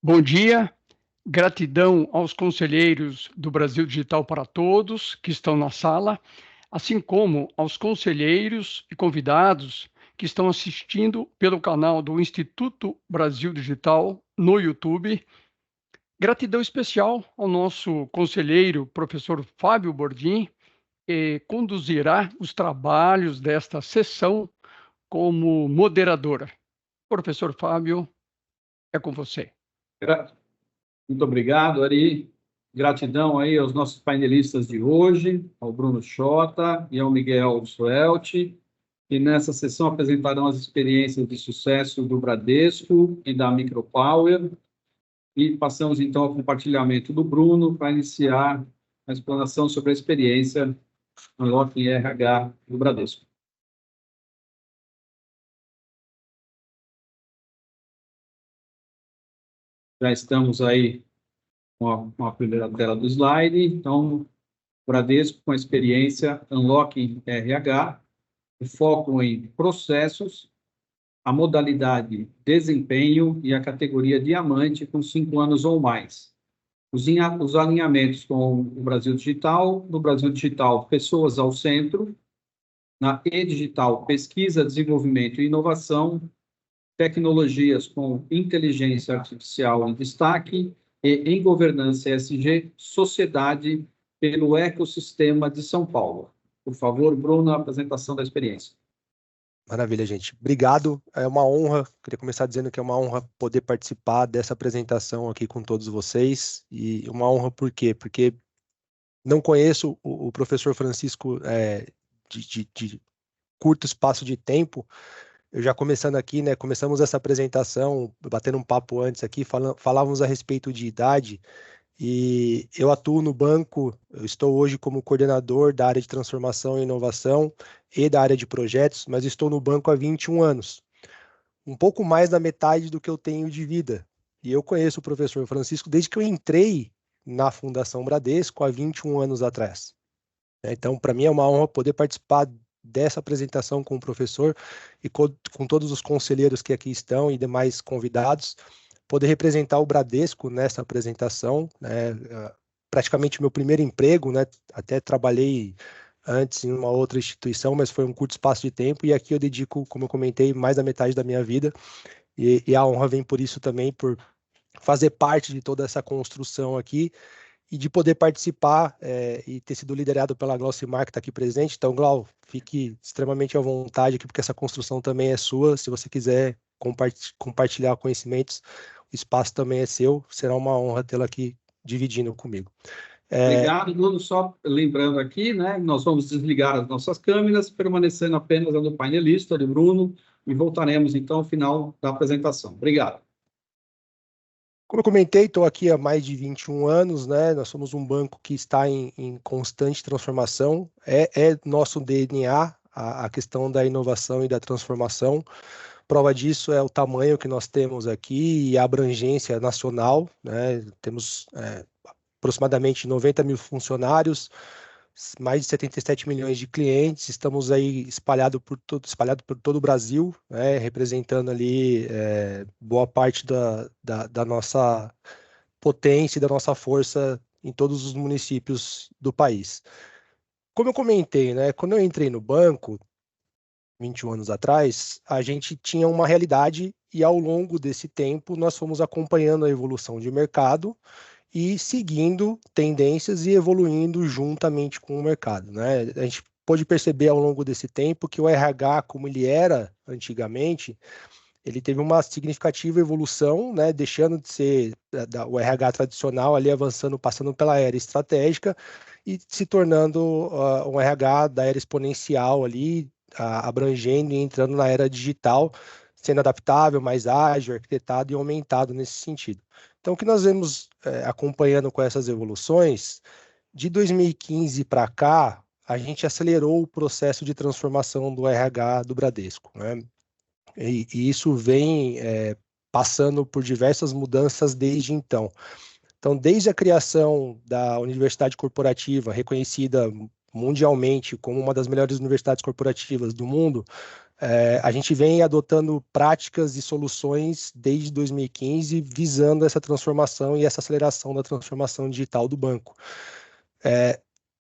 Bom dia, gratidão aos conselheiros do Brasil Digital para Todos que estão na sala, assim como aos conselheiros e convidados que estão assistindo pelo canal do Instituto Brasil Digital no YouTube. Gratidão especial ao nosso conselheiro, professor Fábio Bordim, que conduzirá os trabalhos desta sessão como moderadora. Professor Fábio, é com você. Muito obrigado, Ari. Gratidão aí aos nossos painelistas de hoje, ao Bruno Xota e ao Miguel Suelti, que nessa sessão apresentarão as experiências de sucesso do Bradesco e da Micropower. E passamos, então, ao compartilhamento do Bruno para iniciar a explanação sobre a experiência Unlocking RH do Bradesco. Já estamos aí com a primeira tela do slide. Então, Bradesco com a experiência Unlocking RH, o foco em processos, a modalidade desempenho e a categoria diamante com 5 anos ou mais. Os alinhamentos com o Brasil Digital, no Brasil Digital, pessoas ao centro, na E-Digital, pesquisa, desenvolvimento e inovação, tecnologias com inteligência artificial em destaque, e em governança ESG, sociedade pelo ecossistema de São Paulo. Por favor, Bruno, a apresentação da experiência. Maravilha, gente. Obrigado. É uma honra. Queria começar dizendo que é uma honra poder participar dessa apresentação aqui com todos vocês. E uma honra por quê? Porque não conheço o professor Francisco de curto espaço de tempo. Eu já começando aqui, né? Começamos essa apresentação, batendo um papo antes aqui, falávamos a respeito de idade. E eu atuo no banco, eu estou hoje como coordenador da área de transformação e inovação e da área de projetos, mas estou no banco há 21 anos, um pouco mais da metade do que eu tenho de vida. E eu conheço o professor Francisco desde que eu entrei na Fundação Bradesco há 21 anos atrás. Então, para mim é uma honra poder participar dessa apresentação com o professor e com todos os conselheiros que aqui estão e demais convidados, poder representar o Bradesco nessa apresentação, né? Praticamente meu primeiro emprego, né? Até trabalhei antes em uma outra instituição, mas foi um curto espaço de tempo, e aqui eu dedico, como eu comentei, mais da metade da minha vida, e a honra vem por isso também, por fazer parte de toda essa construção aqui, e de poder participar e ter sido liderado pela Glaucimar, que está aqui presente. Então, Glau, fique extremamente à vontade aqui, porque essa construção também é sua. Se você quiser compartilhar conhecimentos, o espaço também é seu. Será uma honra tê-la aqui dividindo comigo. Obrigado, Bruno. Só lembrando aqui, né, nós vamos desligar as nossas câmeras, permanecendo apenas a do painelista, do Bruno, e voltaremos, então, ao final da apresentação. Obrigado. Como eu comentei, estou aqui há mais de 21 anos, né? Nós somos um banco que está em constante transformação. É nosso DNA a questão da inovação e da transformação. Prova disso é o tamanho que nós temos aqui e a abrangência nacional, né? Temos aproximadamente 90 mil funcionários, mais de 77 milhões de clientes, estamos aí espalhado por todo o Brasil, né, representando ali boa parte da nossa potência e da nossa força em todos os municípios do país. Como eu comentei, né, quando eu entrei no banco, 21 anos atrás, a gente tinha uma realidade e ao longo desse tempo nós fomos acompanhando a evolução de mercado e seguindo tendências e evoluindo juntamente com o mercado, né? A gente pôde perceber ao longo desse tempo que o RH, como ele era antigamente, ele teve uma significativa evolução, né? Deixando de ser o RH tradicional, ali avançando, passando pela era estratégica e se tornando um RH da era exponencial ali, abrangendo e entrando na era digital, sendo adaptável, mais ágil, arquitetado e aumentado nesse sentido. Então, o que nós vemos acompanhando com essas evoluções, de 2015 para cá, a gente acelerou o processo de transformação do RH do Bradesco, né? E isso vem passando por diversas mudanças desde então. Então, desde a criação da Universidade Corporativa, reconhecida mundialmente como uma das melhores universidades corporativas do mundo, A gente vem adotando práticas e soluções desde 2015, visando essa transformação e essa aceleração da transformação digital do banco.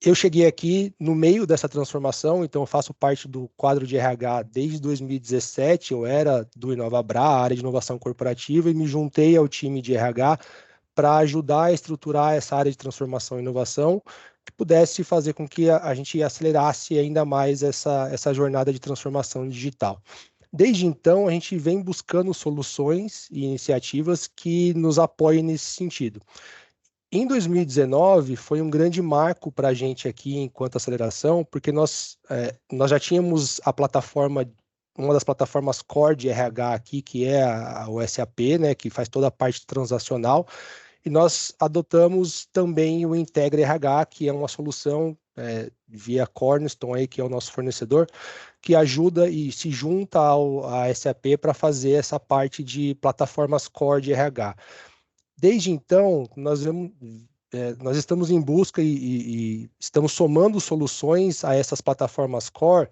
Eu cheguei aqui no meio dessa transformação, então eu faço parte do quadro de RH desde 2017, eu era do Inovabra, a área de inovação corporativa, e me juntei ao time de RH para ajudar a estruturar essa área de transformação e inovação, que pudesse fazer com que a gente acelerasse ainda mais essa jornada de transformação digital. Desde então, a gente vem buscando soluções e iniciativas que nos apoiem nesse sentido. Em 2019, foi um grande marco para a gente aqui, enquanto aceleração, porque nós já tínhamos a plataforma, uma das plataformas core de RH aqui, que é o SAP, né, que faz toda a parte transacional, e nós adotamos também o Integra RH, que é uma solução via Cornerstone, aí, que é o nosso fornecedor, que ajuda e se junta à SAP para fazer essa parte de plataformas core de RH. Desde então, nós estamos em busca e estamos somando soluções a essas plataformas core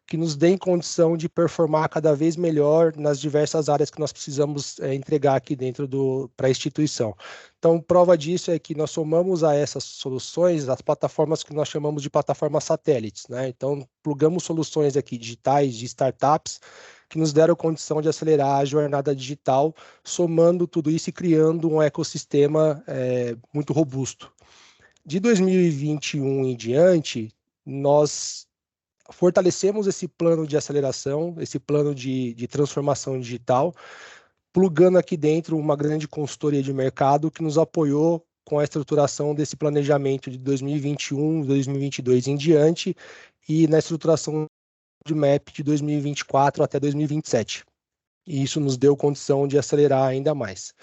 que nos deem condição de performar cada vez melhor nas diversas áreas que nós precisamos entregar aqui dentro para a instituição. Então, prova disso é que nós somamos a essas soluções as plataformas que nós chamamos de plataformas satélites, né? Então, plugamos soluções aqui digitais de startups que nos deram condição de acelerar a jornada digital, somando tudo isso e criando um ecossistema muito robusto. De 2021 em diante, nós fortalecemos esse plano de aceleração, esse plano de transformação digital, plugando aqui dentro uma grande consultoria de mercado que nos apoiou com a estruturação desse planejamento de 2021, 2022 em diante e na estruturação de map de 2024 até 2027. E isso nos deu condição de acelerar ainda mais.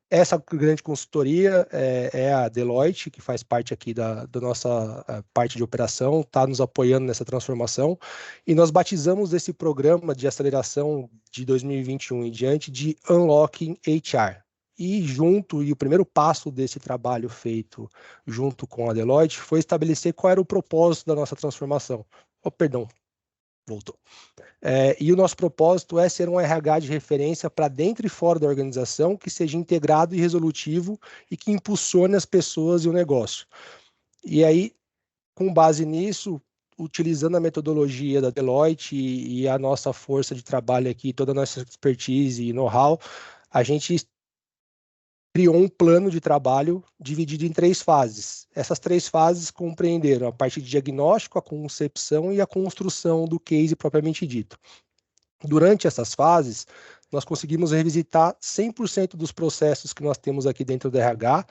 Essa grande consultoria é a Deloitte, que faz parte aqui da nossa parte de operação, está nos apoiando nessa transformação, e nós batizamos esse programa de aceleração de 2021 em diante de Unlocking HR. E o primeiro passo desse trabalho feito junto com a Deloitte foi estabelecer qual era o propósito da nossa transformação. Voltou. E o nosso propósito é ser um RH de referência para dentro e fora da organização, que seja integrado e resolutivo e que impulsione as pessoas e o negócio. E aí, com base nisso, utilizando a metodologia da Deloitte e a nossa força de trabalho aqui, toda a nossa expertise e know-how, a gente criou um plano de trabalho dividido em 3 fases. Essas 3 fases compreenderam a parte de diagnóstico, a concepção e a construção do case propriamente dito. Durante essas fases, nós conseguimos revisitar 100% dos processos que nós temos aqui dentro do RH,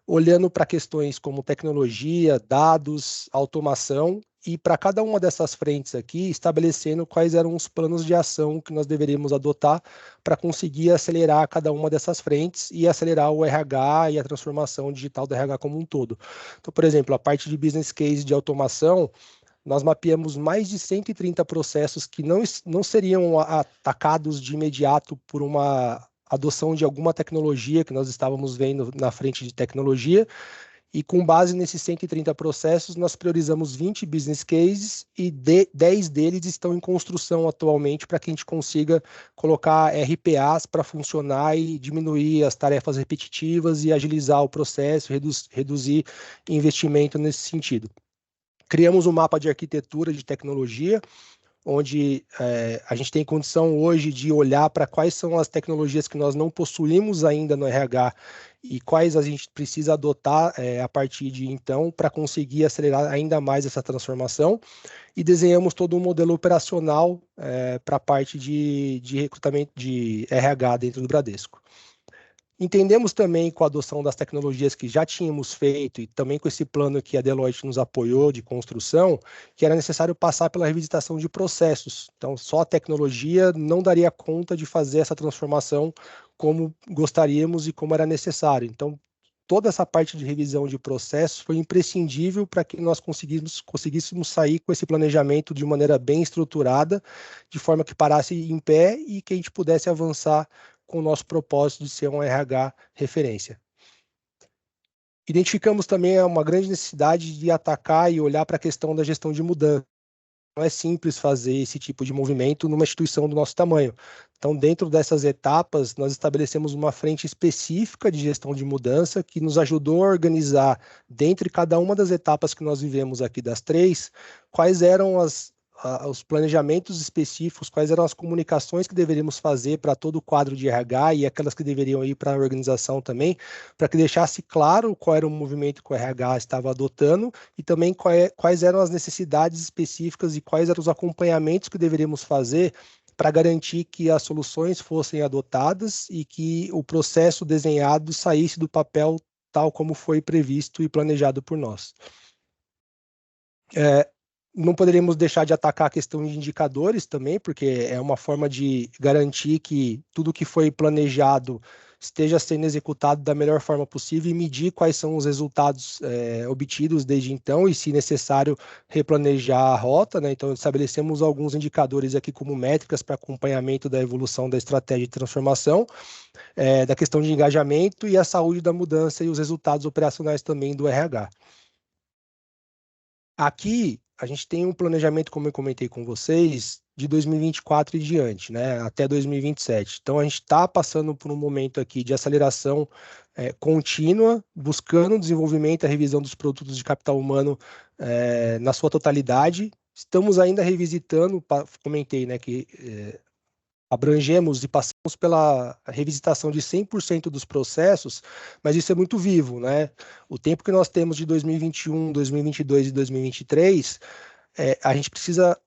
olhando para questões como tecnologia, dados, automação, e para cada uma dessas frentes aqui, estabelecendo quais eram os planos de ação que nós deveríamos adotar para conseguir acelerar cada uma dessas frentes e acelerar o RH e a transformação digital do RH como um todo. Então, por exemplo, a parte de business case de automação, nós mapeamos mais de 130 processos que não seriam atacados de imediato por uma adoção de alguma tecnologia que nós estávamos vendo na frente de tecnologia, e com base nesses 130 processos, nós priorizamos 20 business cases e 10 deles estão em construção atualmente para que a gente consiga colocar RPAs para funcionar e diminuir as tarefas repetitivas e agilizar o processo, reduzir investimento nesse sentido. Criamos um mapa de arquitetura de tecnologia, onde a gente tem condição hoje de olhar para quais são as tecnologias que nós não possuímos ainda no RH e quais a gente precisa adotar a partir de então para conseguir acelerar ainda mais essa transformação, e desenhamos todo um modelo operacional para a parte de recrutamento de RH dentro do Bradesco. Entendemos também com a adoção das tecnologias que já tínhamos feito e também com esse plano que a Deloitte nos apoiou de construção, que era necessário passar pela revisitação de processos. Então, só a tecnologia não daria conta de fazer essa transformação como gostaríamos e como era necessário. Então, toda essa parte de revisão de processos foi imprescindível para que nós conseguíssemos sair com esse planejamento de maneira bem estruturada, de forma que parasse em pé e que a gente pudesse avançar com o nosso propósito de ser um RH referência. Identificamos também uma grande necessidade de atacar e olhar para a questão da gestão de mudança. não é simples fazer esse tipo de movimento numa instituição do nosso tamanho. Então, dentro dessas etapas, nós estabelecemos uma frente específica de gestão de mudança que nos ajudou a organizar, dentre cada uma das etapas que nós vivemos aqui das 3, quais eram os planejamentos específicos, quais eram as comunicações que deveríamos fazer para todo o quadro de RH e aquelas que deveriam ir para a organização também, para que deixasse claro qual era o movimento que o RH estava adotando e também quais eram as necessidades específicas e quais eram os acompanhamentos que deveríamos fazer para garantir que as soluções fossem adotadas e que o processo desenhado saísse do papel tal como foi previsto e planejado por nós. Não poderíamos deixar de atacar a questão de indicadores também, porque é uma forma de garantir que tudo que foi planejado esteja sendo executado da melhor forma possível e medir quais são os resultados obtidos desde então e, se necessário, replanejar a rota, né? Então, estabelecemos alguns indicadores aqui como métricas para acompanhamento da evolução da estratégia de transformação, da questão de engajamento e a saúde da mudança e os resultados operacionais também do RH. Aqui, a gente tem um planejamento, como eu comentei com vocês, de 2024 e diante, né, até 2027. Então, a gente está passando por um momento aqui de aceleração contínua, buscando o desenvolvimento e a revisão dos produtos de capital humano na sua totalidade. Estamos ainda revisitando, comentei, né, que abrangemos e passamos pela revisitação de 100% dos processos, mas isso é muito vivo, né? O tempo que nós temos de 2021, 2022 e 2023, a gente precisa,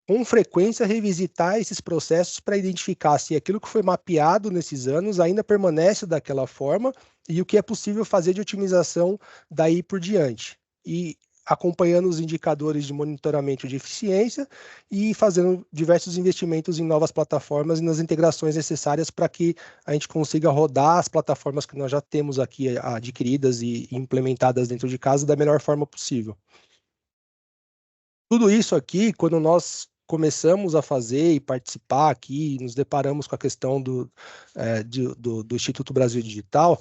com frequência, revisitar esses processos para identificar se aquilo que foi mapeado nesses anos ainda permanece daquela forma e o que é possível fazer de otimização daí por diante. E acompanhando os indicadores de monitoramento de eficiência e fazendo diversos investimentos em novas plataformas e nas integrações necessárias para que a gente consiga rodar as plataformas que nós já temos aqui adquiridas e implementadas dentro de casa da melhor forma possível. Tudo isso aqui, quando nós começamos a fazer e participar aqui, nos deparamos com a questão do Instituto Brasil Digital,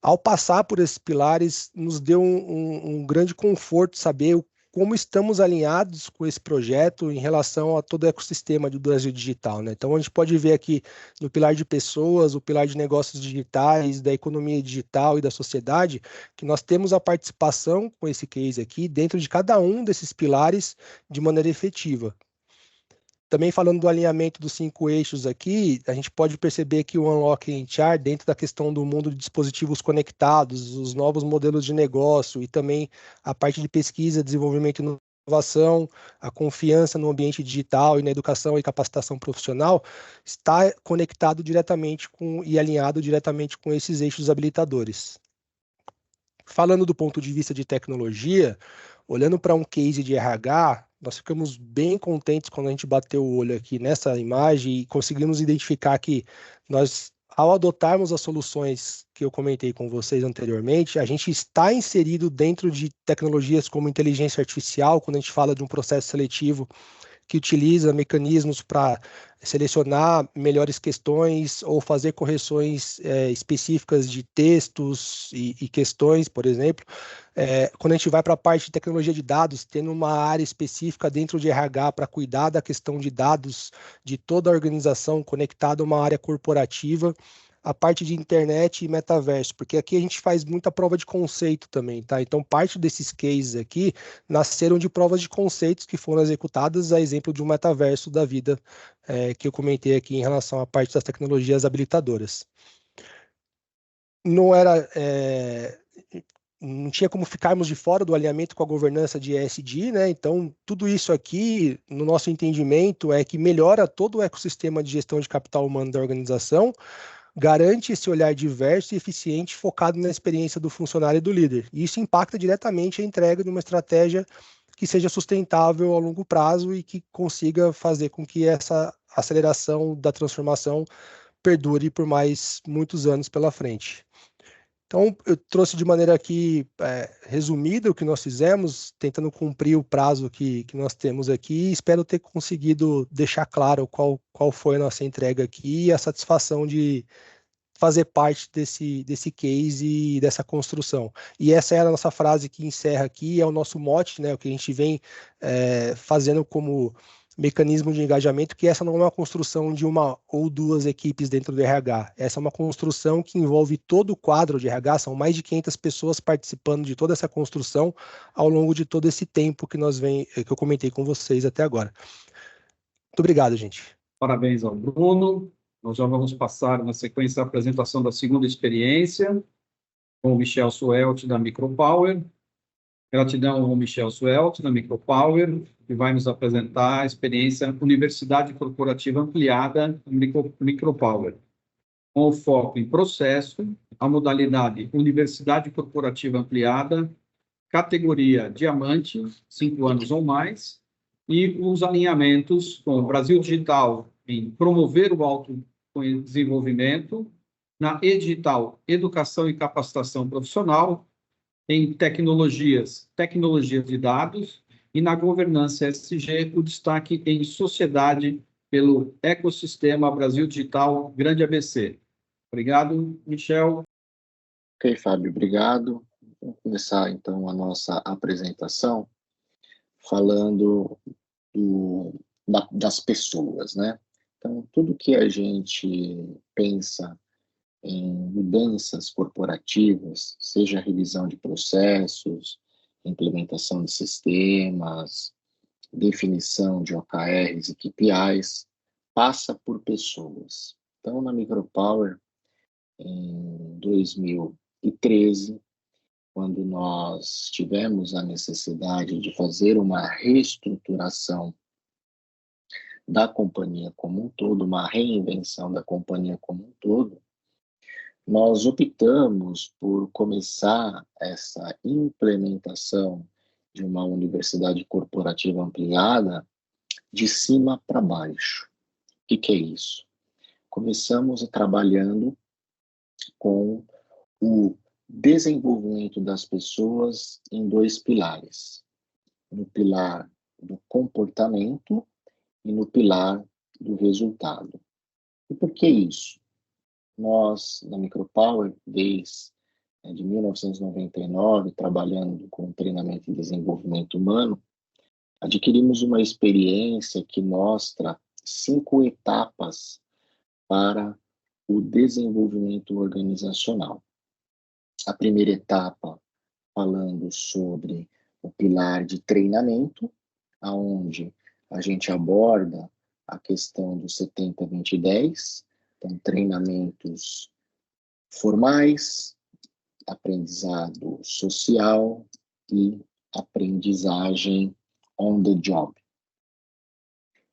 ao passar por esses pilares, nos deu um grande conforto saber como estamos alinhados com esse projeto em relação a todo o ecossistema do Brasil Digital, né? Então, a gente pode ver aqui no pilar de pessoas, o pilar de negócios digitais, da economia digital e da sociedade, que nós temos a participação com esse case aqui dentro de cada um desses pilares de maneira efetiva. Também falando do alinhamento dos 5 eixos aqui, a gente pode perceber que o Unlock HR, dentro da questão do mundo de dispositivos conectados, os novos modelos de negócio e também a parte de pesquisa, desenvolvimento e inovação, a confiança no ambiente digital e na educação e capacitação profissional, está conectado diretamente e alinhado diretamente com esses eixos habilitadores. Falando do ponto de vista de tecnologia, olhando para um case de RH, nós ficamos bem contentes quando a gente bateu o olho aqui nessa imagem e conseguimos identificar que nós, ao adotarmos as soluções que eu comentei com vocês anteriormente, a gente está inserido dentro de tecnologias como inteligência artificial, quando a gente fala de um processo seletivo que utiliza mecanismos para selecionar melhores questões ou fazer correções específicas de textos e questões, por exemplo. Quando a gente vai para a parte de tecnologia de dados, tendo uma área específica dentro de RH para cuidar da questão de dados de toda a organização conectada a uma área corporativa, a parte de internet e metaverso, porque aqui a gente faz muita prova de conceito também, tá? Então, parte desses cases aqui nasceram de provas de conceitos que foram executadas, a exemplo de um metaverso da vida, que eu comentei aqui em relação à parte das tecnologias habilitadoras. Não tinha como ficarmos de fora do alinhamento com a governança de ESG, né? Então, tudo isso aqui, no nosso entendimento, é que melhora todo o ecossistema de gestão de capital humano da organização, garante esse olhar diverso e eficiente focado na experiência do funcionário e do líder. E isso impacta diretamente a entrega de uma estratégia que seja sustentável a longo prazo e que consiga fazer com que essa aceleração da transformação perdure por mais muitos anos pela frente. Então, eu trouxe de maneira aqui resumida o que nós fizemos, tentando cumprir o prazo que nós temos aqui, e espero ter conseguido deixar claro qual foi a nossa entrega aqui e a satisfação de fazer parte desse case e dessa construção. E essa é a nossa frase que encerra aqui, é o nosso mote, né, o que a gente vem fazendo como mecanismo de engajamento, que essa não é uma construção de uma ou duas equipes dentro do RH, essa é uma construção que envolve todo o quadro de RH, são mais de 500 pessoas participando de toda essa construção ao longo de todo esse tempo que eu comentei com vocês até agora. Muito obrigado, gente. Parabéns ao Bruno. Nós já vamos passar, na sequência, a apresentação da segunda experiência, com o Michel Suelt, da Micropower. Gratidão ao Michel Suelt, da Micropower, que vai nos apresentar a experiência Universidade Corporativa Ampliada, Micropower, com o foco em processo, a modalidade Universidade Corporativa Ampliada, categoria Diamante, 5 anos ou mais, e os alinhamentos com o Brasil Digital em promover o autodesenvolvimento, na E-Digital, Educação e Capacitação Profissional, em tecnologias de dados, e na governança ESG, o destaque em sociedade pelo ecossistema Brasil Digital Grande ABC. Obrigado, Michel. Ok, Fábio, obrigado. Vamos começar, então, a nossa apresentação falando das pessoas, né? Então, tudo que a gente pensa em mudanças corporativas, seja revisão de processos, implementação de sistemas, definição de OKRs e KPIs, passa por pessoas. Então, na Micropower, em 2013, quando nós tivemos a necessidade de fazer uma reestruturação da companhia como um todo, uma reinvenção da companhia como um todo, nós optamos por começar essa implementação de uma universidade corporativa ampliada de cima para baixo. O que é isso? Começamos trabalhando com o desenvolvimento das pessoas em 2 pilares. No pilar do comportamento e no pilar do resultado. E por que isso? Nós, na Micropower, desde 1999, trabalhando com treinamento e desenvolvimento humano, adquirimos uma experiência que mostra 5 etapas para o desenvolvimento organizacional. A primeira etapa, falando sobre o pilar de treinamento, onde a gente aborda a questão do 70-20-10, então, treinamentos formais, aprendizado social e aprendizagem on the job.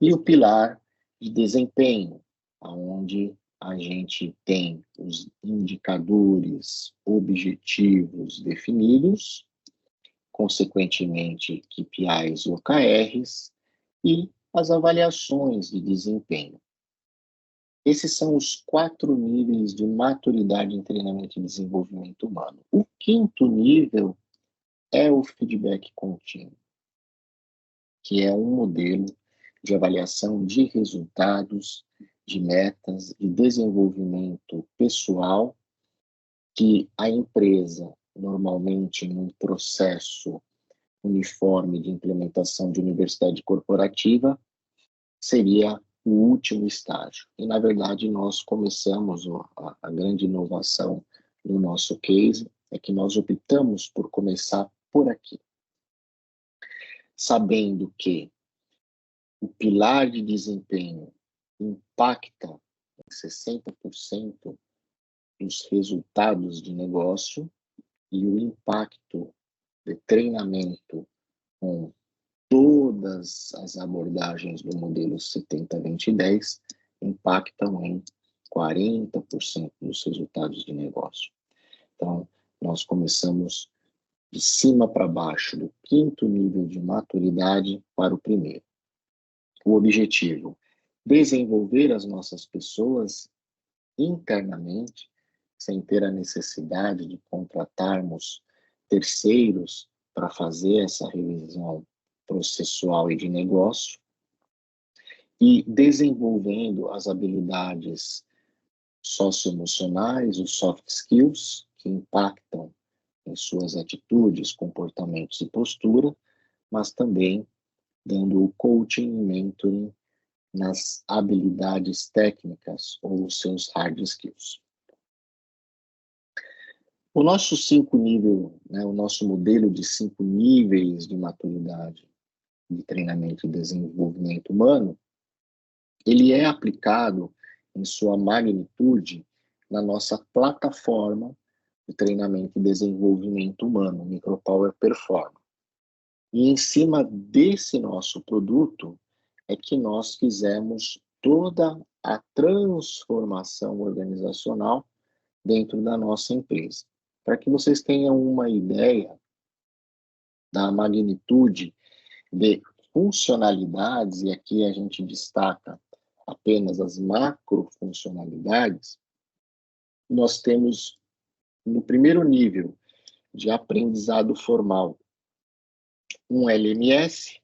E o pilar de desempenho, onde a gente tem os indicadores objetivos definidos, consequentemente, KPIs e OKRs, e as avaliações de desempenho. Esses são os 4 níveis de maturidade em treinamento e desenvolvimento humano. O 5º nível é o feedback contínuo, que é um modelo de avaliação de resultados, de metas, de desenvolvimento pessoal, que a empresa, normalmente num processo uniforme de implementação de universidade corporativa, seria o último estágio. E, na verdade, nós começamos a grande inovação do nosso case, é que nós optamos por começar por aqui. Sabendo que o pilar de desempenho impacta em 60% dos resultados de negócio e o impacto de treinamento com todas as abordagens do modelo 70-20-10 impactam em 40% dos resultados de negócio. Então, nós começamos de cima para baixo, do 5º nível de maturidade para o primeiro. O objetivo, desenvolver as nossas pessoas internamente, sem ter a necessidade de contratarmos terceiros para fazer essa revisão processual e de negócio, e desenvolvendo as habilidades socioemocionais, os soft skills, que impactam em suas atitudes, comportamentos e postura, mas também dando o coaching e mentoring nas habilidades técnicas ou os seus hard skills. O nosso o nosso modelo de 5 níveis de maturidade de treinamento e desenvolvimento humano, ele é aplicado em sua magnitude na nossa plataforma de treinamento e desenvolvimento humano, Micropower Performance. E em cima desse nosso produto é que nós fizemos toda a transformação organizacional dentro da nossa empresa. Para que vocês tenham uma ideia da magnitude de funcionalidades, e aqui a gente destaca apenas as macrofuncionalidades, nós temos no primeiro nível de aprendizado formal um LMS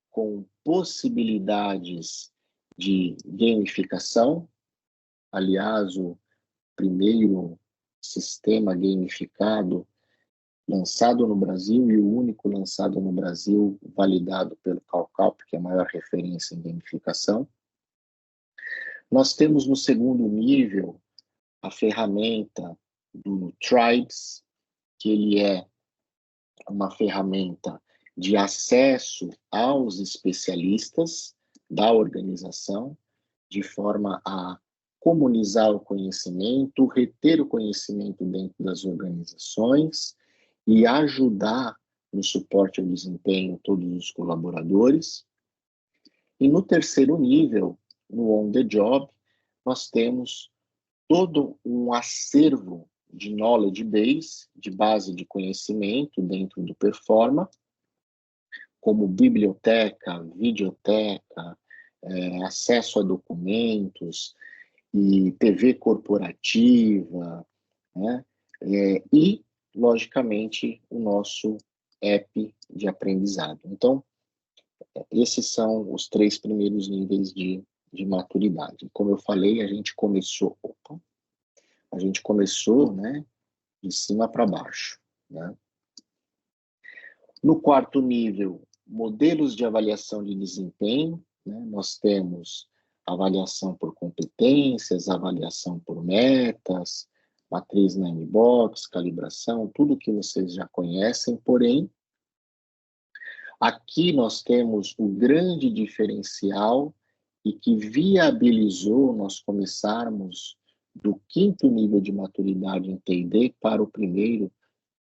com possibilidades de gamificação. Aliás, o primeiro sistema gamificado lançado no Brasil e o único lançado no Brasil validado pelo CalCalp, que é a maior referência em gamificação. Nós temos no segundo nível a ferramenta do Tribes, que ele é uma ferramenta de acesso aos especialistas da organização, de forma a comunizar o conhecimento, reter o conhecimento dentro das organizações e ajudar no suporte ao desempenho todos os colaboradores. E no terceiro nível, no On The Job, nós temos todo um acervo de knowledge base, de base de conhecimento dentro do Performa, como biblioteca, videoteca, acesso a documentos e TV corporativa, né? E, logicamente, o nosso app de aprendizado. Então, esses são os 3 primeiros níveis de maturidade. Como eu falei, a gente começou, né, de cima para baixo, né? No quarto nível, modelos de avaliação de desempenho, né? Nós temos avaliação por competências, avaliação por metas, matriz Ninebox, calibração, tudo que vocês já conhecem, porém, aqui nós temos o grande diferencial e que viabilizou nós começarmos do 5º nível de maturidade em T&D para o primeiro,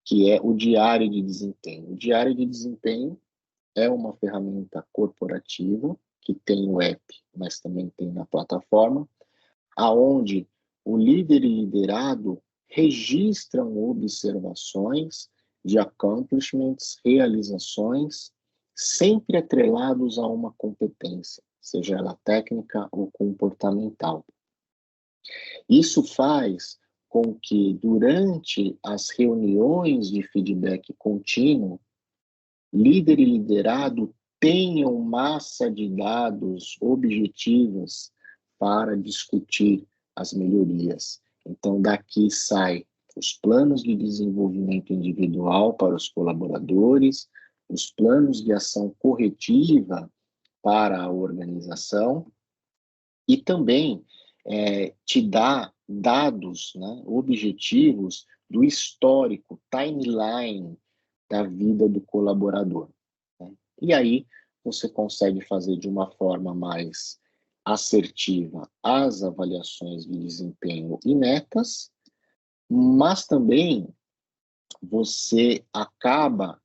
que é o diário de desempenho. O diário de desempenho é uma ferramenta corporativa que tem o app, mas também tem na plataforma, aonde o líder e liderado registram observações de accomplishments, realizações, sempre atrelados a uma competência, seja ela técnica ou comportamental. Isso faz com que, durante as reuniões de feedback contínuo, líder e liderado tenham massa de dados objetivas para discutir as melhorias. Então, daqui sai os planos de desenvolvimento individual para os colaboradores, os planos de ação corretiva para a organização e também te dá dados, né, objetivos do histórico, timeline da vida do colaborador, né? E aí você consegue fazer de uma forma mais assertiva as avaliações de desempenho e metas, mas também você acaba,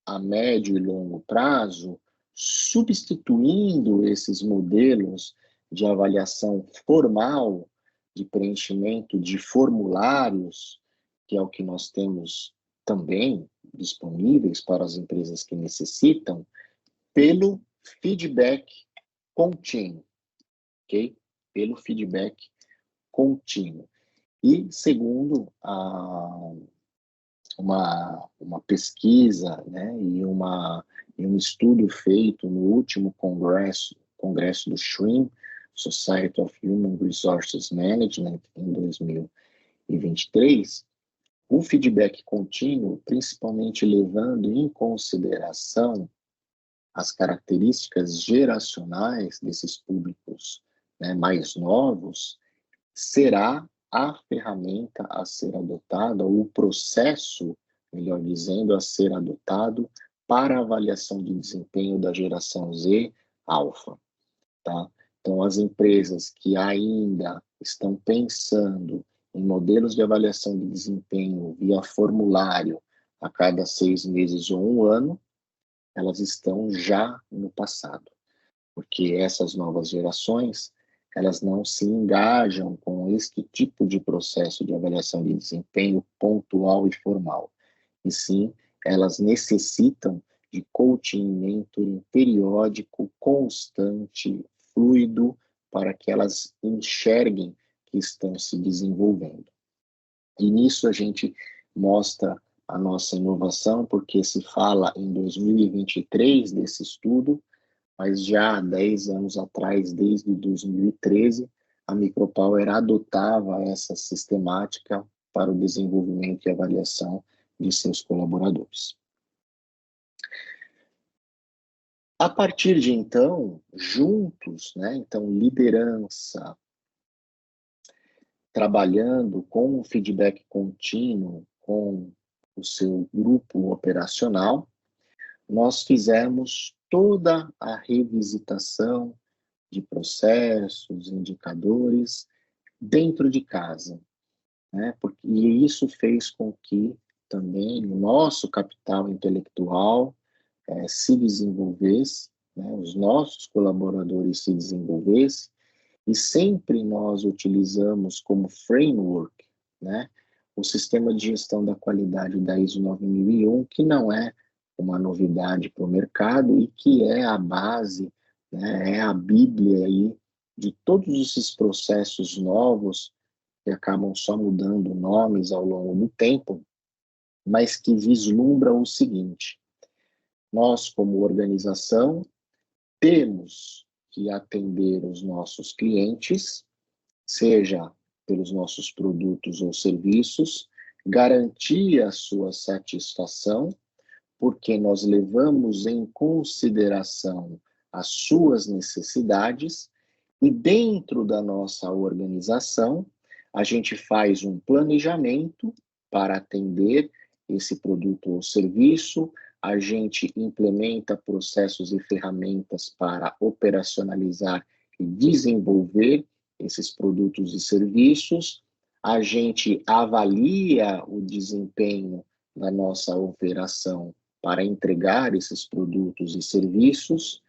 a médio e longo prazo, substituindo esses modelos de avaliação formal, de preenchimento de formulários, que é o que nós temos também disponíveis para as empresas que necessitam, pelo feedback contínuo, ok? Pelo feedback contínuo. E segundo uma pesquisa, né, e um estudo feito no último congresso do SHRM, Society of Human Resources Management, em 2023, o feedback contínuo, principalmente levando em consideração as características geracionais desses públicos, né, mais novos, será a ferramenta a ser adotada, ou o processo, melhor dizendo, a ser adotado para a avaliação de desempenho da geração Z alfa, tá? Então, as empresas que ainda estão pensando em modelos de avaliação de desempenho via formulário a cada 6 meses ou 1 ano, elas estão já no passado, porque essas novas gerações, elas não se engajam com este tipo de processo de avaliação de desempenho pontual e formal, e sim, elas necessitam de coaching, mentoring periódico, constante, fluido, para que elas enxerguem que estão se desenvolvendo. E nisso a gente mostra a nossa inovação, porque se fala em 2023 desse estudo, mas já há 10 anos atrás, desde 2013, a Micropower adotava essa sistemática para o desenvolvimento e avaliação de seus colaboradores. A partir de então, juntos, né, então liderança, trabalhando com o feedback contínuo, com o seu grupo operacional, nós fizemos toda a revisitação de processos, indicadores, dentro de casa, né? E isso fez com que também o nosso capital intelectual se desenvolvesse, né? Os nossos colaboradores se desenvolvessem, e sempre nós utilizamos como framework, né, o sistema de gestão da qualidade da ISO 9001, que não é uma novidade para o mercado e que é a base, né, é a bíblia aí de todos esses processos novos que acabam só mudando nomes ao longo do tempo, mas que vislumbram o seguinte: nós, como organização, temos que atender os nossos clientes, seja pelos nossos produtos ou serviços, garantir a sua satisfação, porque nós levamos em consideração as suas necessidades, e dentro da nossa organização, a gente faz um planejamento para atender esse produto ou serviço, a gente implementa processos e ferramentas para operacionalizar e desenvolver esses produtos e serviços, a gente avalia o desempenho da nossa operação para entregar esses produtos e serviços,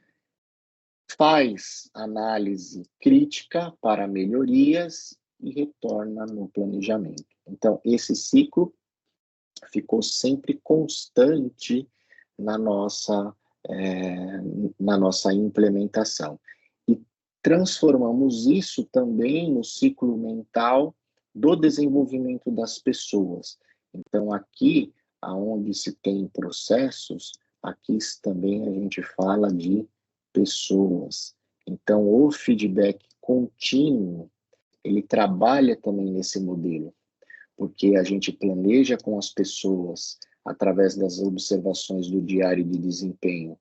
faz análise crítica para melhorias e retorna no planejamento. Então, esse ciclo ficou sempre constante na nossa implementação. E transformamos isso também no ciclo mental do desenvolvimento das pessoas. Então, aqui, aonde se tem processos, aqui também a gente fala de pessoas. Então, o feedback contínuo, ele trabalha também nesse modelo, porque a gente planeja com as pessoas, através das observações do diário de desempenho,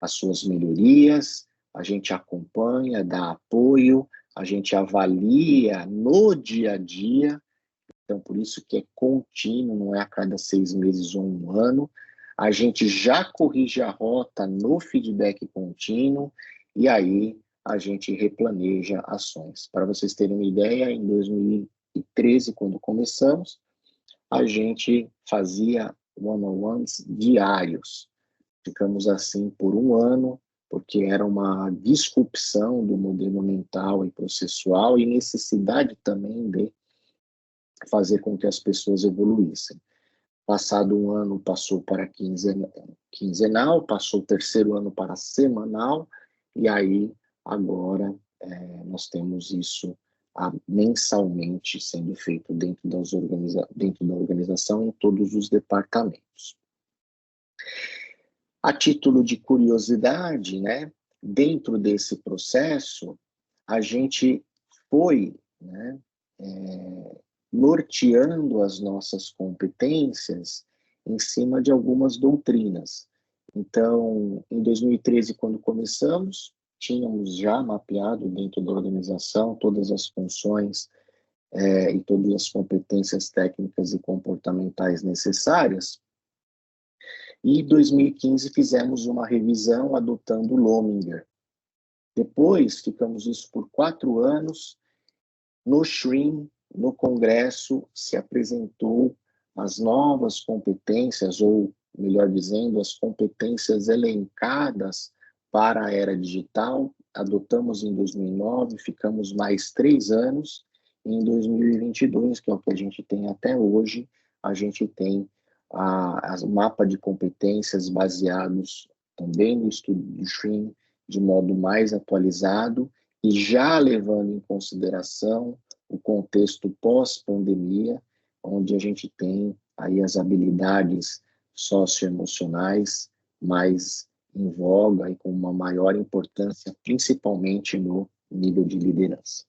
as suas melhorias, a gente acompanha, dá apoio, a gente avalia no dia a dia. Então, por isso que é contínuo, não é a cada 6 meses ou 1 ano. A gente já corrige a rota no feedback contínuo, e aí a gente replaneja ações. Para vocês terem uma ideia, em 2013, quando começamos, a gente fazia one-on-ones diários. Ficamos assim por 1 ano, porque era uma disrupção do modelo mental e processual e necessidade também de fazer com que as pessoas evoluíssem. Passado 1 ano, passou para quinzenal, passou o 3º ano para semanal, e aí agora nós temos isso mensalmente sendo feito dentro da organização em todos os departamentos. A título de curiosidade, né, dentro desse processo, a gente foi, né, norteando as nossas competências em cima de algumas doutrinas. Então, em 2013, quando começamos, tínhamos já mapeado dentro da organização todas as funções e todas as competências técnicas e comportamentais necessárias. E em 2015 fizemos uma revisão adotando o Lominger. Depois, ficamos isso por 4 anos. No SHREEM, no Congresso, se apresentou as novas competências, ou, melhor dizendo, as competências elencadas para a era digital. Adotamos em 2009, ficamos mais 3 anos. E em 2022, que é o que a gente tem até hoje, a gente tem o mapa de competências baseados também no estudo do SHREEM, de modo mais atualizado, e já levando em consideração o contexto pós-pandemia, onde a gente tem aí as habilidades socioemocionais mais em voga e com uma maior importância, principalmente no nível de liderança.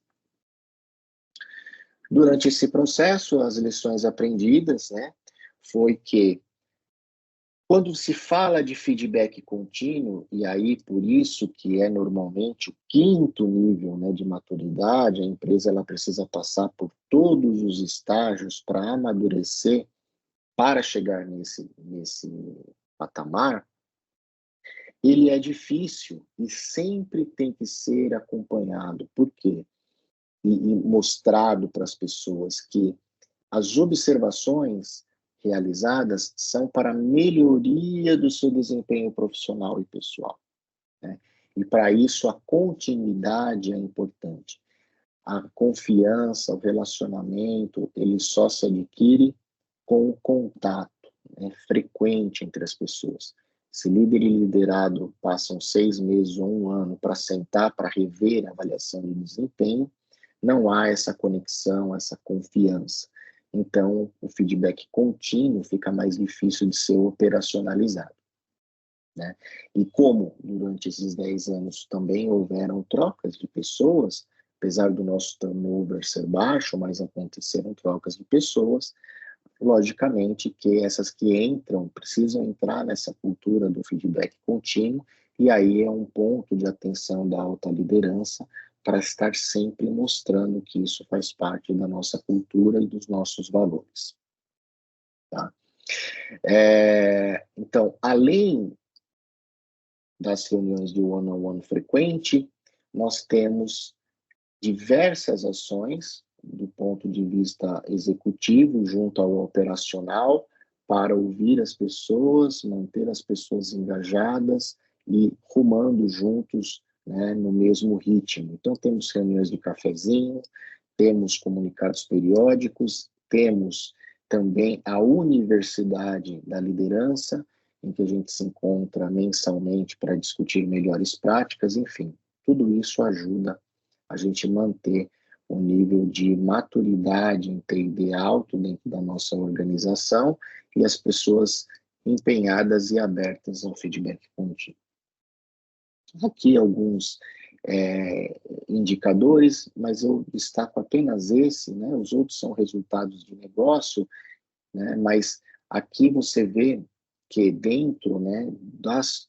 Durante esse processo, as lições aprendidas, né, foi que quando se fala de feedback contínuo, e aí por isso que é normalmente o 5º nível, né, de maturidade, a empresa ela precisa passar por todos os estágios para amadurecer, para chegar nesse patamar, ele é difícil e sempre tem que ser acompanhado. Por quê? E mostrado para as pessoas que as observações realizadas são para a melhoria do seu desempenho profissional e pessoal, né? E para isso a continuidade é importante. A confiança, o relacionamento, ele só se adquire com o contato, né, frequente entre as pessoas. Se líder e liderado passam 6 meses ou 1 ano para sentar, para rever a avaliação de desempenho, não há essa conexão, essa confiança. Então, o feedback contínuo fica mais difícil de ser operacionalizado, né? E como durante esses 10 anos também houveram trocas de pessoas, apesar do nosso turnover ser baixo, mas aconteceram trocas de pessoas, logicamente que essas que entram precisam entrar nessa cultura do feedback contínuo, e aí é um ponto de atenção da alta liderança para estar sempre mostrando que isso faz parte da nossa cultura e dos nossos valores. Tá? Então, além das reuniões de one-on-one frequente, nós temos diversas ações do ponto de vista executivo junto ao operacional para ouvir as pessoas, manter as pessoas engajadas e rumando juntos, né, no mesmo ritmo. Então, temos reuniões de cafezinho, temos comunicados periódicos, temos também a Universidade da Liderança, em que a gente se encontra mensalmente para discutir melhores práticas, enfim, tudo isso ajuda a gente manter um nível de maturidade em T&D alto dentro da nossa organização e as pessoas empenhadas e abertas ao feedback contínuo. Aqui alguns indicadores, mas eu destaco apenas esse, né? Os outros são resultados de negócio, né? Mas aqui você vê que dentro, né,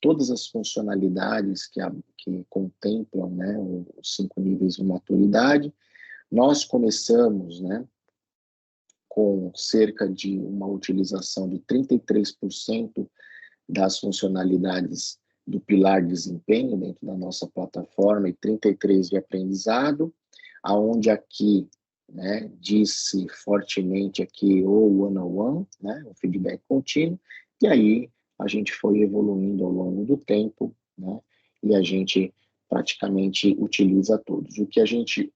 todas as funcionalidades que contemplam, né, os 5 níveis de maturidade, nós começamos, né, com cerca de uma utilização de 33% das funcionalidades do pilar de desempenho dentro da nossa plataforma e 33% de aprendizado, aonde aqui, né, disse fortemente aqui o one-on-one, né, o feedback contínuo, e aí a gente foi evoluindo ao longo do tempo, né, e a gente praticamente utiliza todos. O que a gente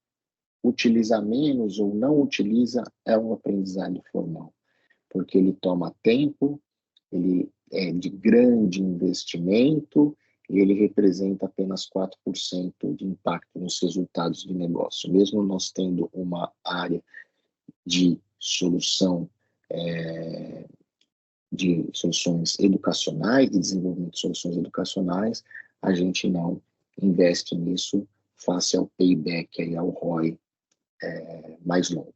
utiliza menos ou não utiliza é um aprendizado formal, porque ele toma tempo, ele é de grande investimento e ele representa apenas 4% de impacto nos resultados de negócio. Mesmo nós tendo uma área de solução, de soluções educacionais, de desenvolvimento de soluções educacionais, a gente não investe nisso face ao payback, aí, ao ROI mais longo.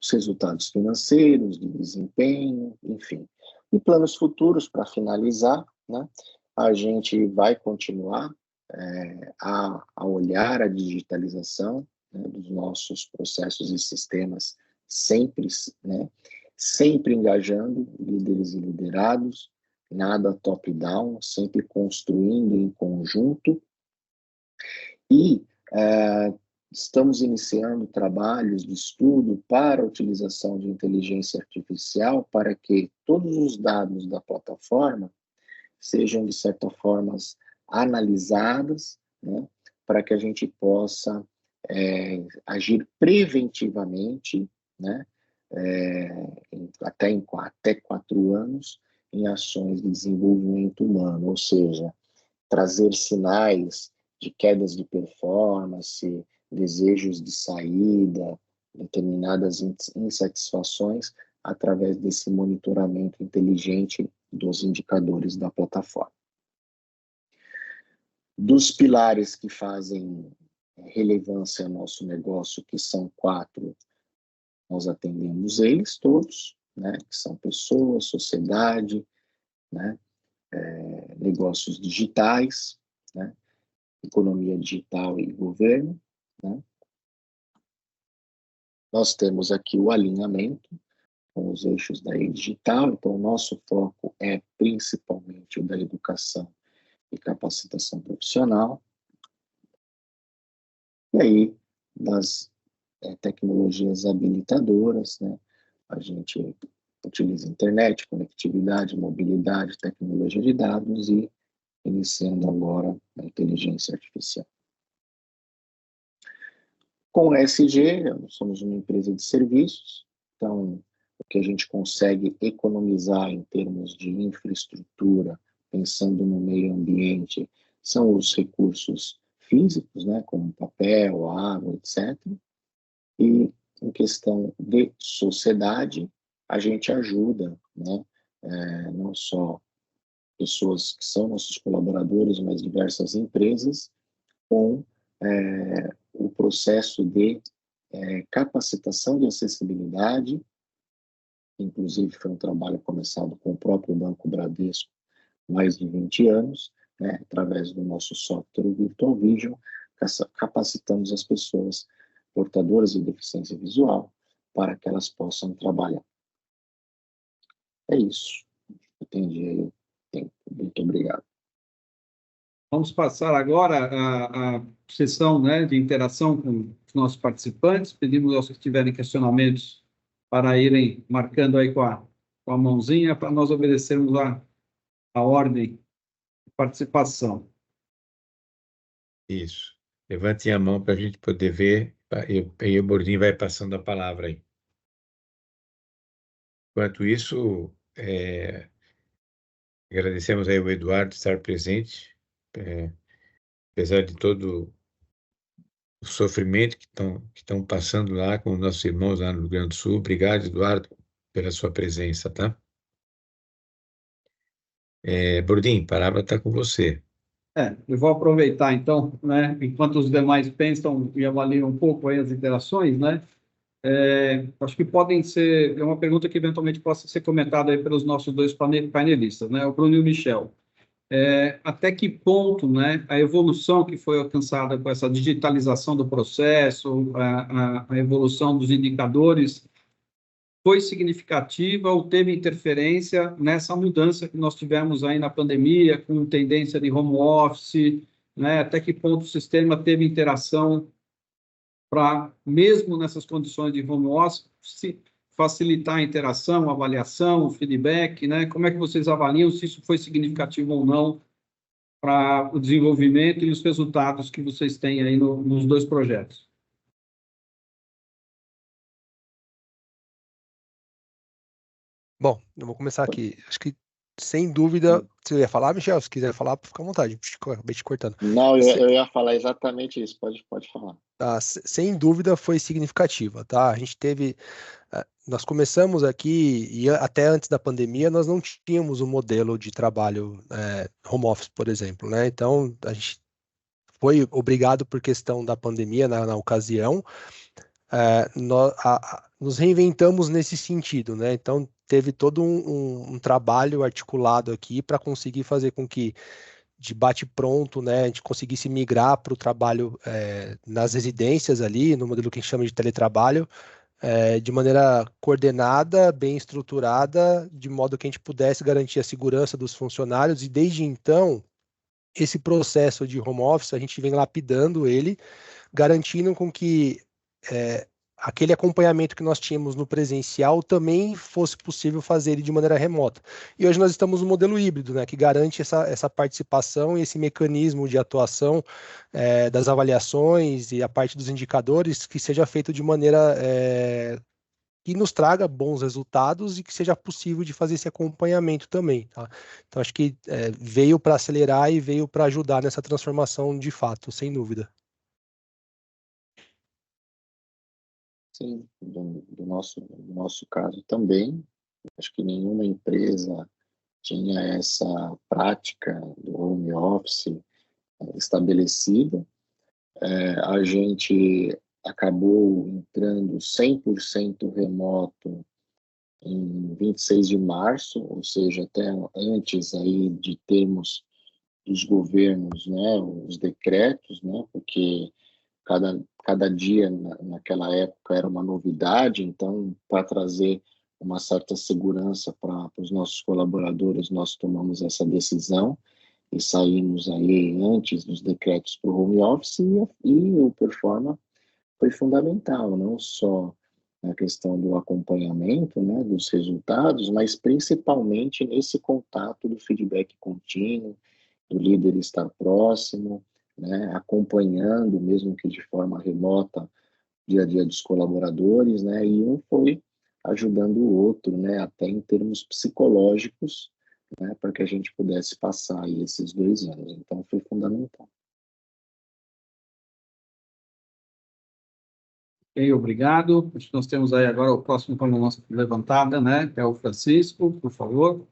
Os resultados financeiros, de desempenho, enfim. E planos futuros, para finalizar, né? A gente vai continuar a olhar a digitalização, né, dos nossos processos e sistemas, sempre, né, sempre engajando líderes e liderados, nada top-down, sempre construindo em conjunto. E estamos iniciando trabalhos de estudo para a utilização de inteligência artificial para que todos os dados da plataforma sejam, de certa forma, analisadas, né, para que a gente possa agir preventivamente, né, até 4 anos, em ações de desenvolvimento humano, ou seja, trazer sinais de quedas de performance, desejos de saída, determinadas insatisfações, através desse monitoramento inteligente dos indicadores da plataforma. Dos pilares que fazem relevância ao nosso negócio, que são 4, nós atendemos eles todos, né, que são pessoas, sociedade, né, negócios digitais, né, economia digital e governo, né. Nós temos aqui o alinhamento com os eixos da digital, então o nosso foco é principalmente o da educação e capacitação profissional. E aí, das tecnologias habilitadoras, né, a gente utiliza internet, conectividade, mobilidade, tecnologia de dados e iniciando agora a inteligência artificial. Com o ESG, nós somos uma empresa de serviços, então o que a gente consegue economizar em termos de infraestrutura, pensando no meio ambiente, são os recursos físicos, né, como papel, água, etc. E em questão de sociedade, a gente ajuda, né, não só pessoas que são nossos colaboradores, mas diversas empresas, com o processo de capacitação de acessibilidade. Inclusive foi um trabalho começado com o próprio Banco Bradesco há mais de 20 anos, né, através do nosso software Virtual Vision, capacitamos as pessoas portadoras de deficiência visual para que elas possam trabalhar. É isso. Entendi aí o tempo. Muito obrigado. Vamos passar agora a sessão, né, de interação com os nossos participantes. Pedimos aos que tiverem questionamentos para irem marcando aí com a mãozinha, para nós obedecermos a ordem de participação. Isso. Levantem a mão para a gente poder ver, e o Bordim vai passando a palavra aí. Enquanto isso, agradecemos aí o Eduardo estar presente, apesar de todo o sofrimento que estão passando lá com os nossos irmãos lá no Rio Grande do Sul. Obrigado, Eduardo, pela sua presença, tá? Bordim, a palavra está com você. Eu vou aproveitar, então, né, enquanto os demais pensam e avaliam um pouco aí as interações, né, acho que podem ser, uma pergunta que eventualmente possa ser comentada aí pelos nossos dois painelistas, né, o Bruno e o Michel. Até que ponto, né, a evolução que foi alcançada com essa digitalização do processo, a evolução dos indicadores, foi significativa ou teve interferência nessa mudança que nós tivemos aí na pandemia, com tendência de home office, né? Até que ponto o sistema teve interação para, mesmo nessas condições de home office, facilitar a interação, a avaliação, o feedback, né? Como é que vocês avaliam se isso foi significativo ou não para o desenvolvimento e os resultados que vocês têm aí nos dois projetos? Bom, eu vou começar aqui. Acho que, sem dúvida, você ia falar, Michel? Se quiser falar, fica à vontade. Acabei te cortando. Não, eu ia falar exatamente isso. Pode falar. Tá, sem dúvida foi significativa, tá? A gente teve... Nós começamos aqui, e até antes da pandemia, nós não tínhamos um modelo de trabalho home office, por exemplo, né? Então, a gente foi obrigado por questão da pandemia na ocasião, nos reinventamos nesse sentido, né? Então, teve todo um trabalho articulado aqui para conseguir fazer com que, de bate-pronto, né, a gente conseguisse migrar para o trabalho nas residências ali, no modelo que a gente chama de teletrabalho, de maneira coordenada, bem estruturada, de modo que a gente pudesse garantir a segurança dos funcionários, e desde então, esse processo de home office, a gente vem lapidando ele, garantindo com que aquele acompanhamento que nós tínhamos no presencial também fosse possível fazer ele de maneira remota. E hoje nós estamos no modelo híbrido, né, que garante essa participação e esse mecanismo de atuação das avaliações e a parte dos indicadores que seja feito de maneira que nos traga bons resultados e que seja possível de fazer esse acompanhamento também. Tá? Então, acho que veio para acelerar e veio para ajudar nessa transformação de fato, sem dúvida. Sim, do nosso caso também. Acho que nenhuma empresa tinha essa prática do home office estabelecida. A gente acabou entrando 100% remoto em 26 de março, ou seja, até antes aí de termos dos governos, né, os decretos, né, porque cada dia naquela época era uma novidade, então, para trazer uma certa segurança para os nossos colaboradores, nós tomamos essa decisão e saímos aí antes dos decretos para o home office, e o Performa foi fundamental, não só na questão do acompanhamento, né, dos resultados, mas principalmente nesse contato do feedback contínuo, do líder estar próximo, né, acompanhando, mesmo que de forma remota, o dia a dia dos colaboradores, né, e um foi ajudando o outro, né, até em termos psicológicos, né, para que a gente pudesse passar aí esses 2 anos. Então, foi fundamental. Ok, obrigado. Nós temos aí agora o próximo para a nossa levantada, né? Que é o Francisco, por favor.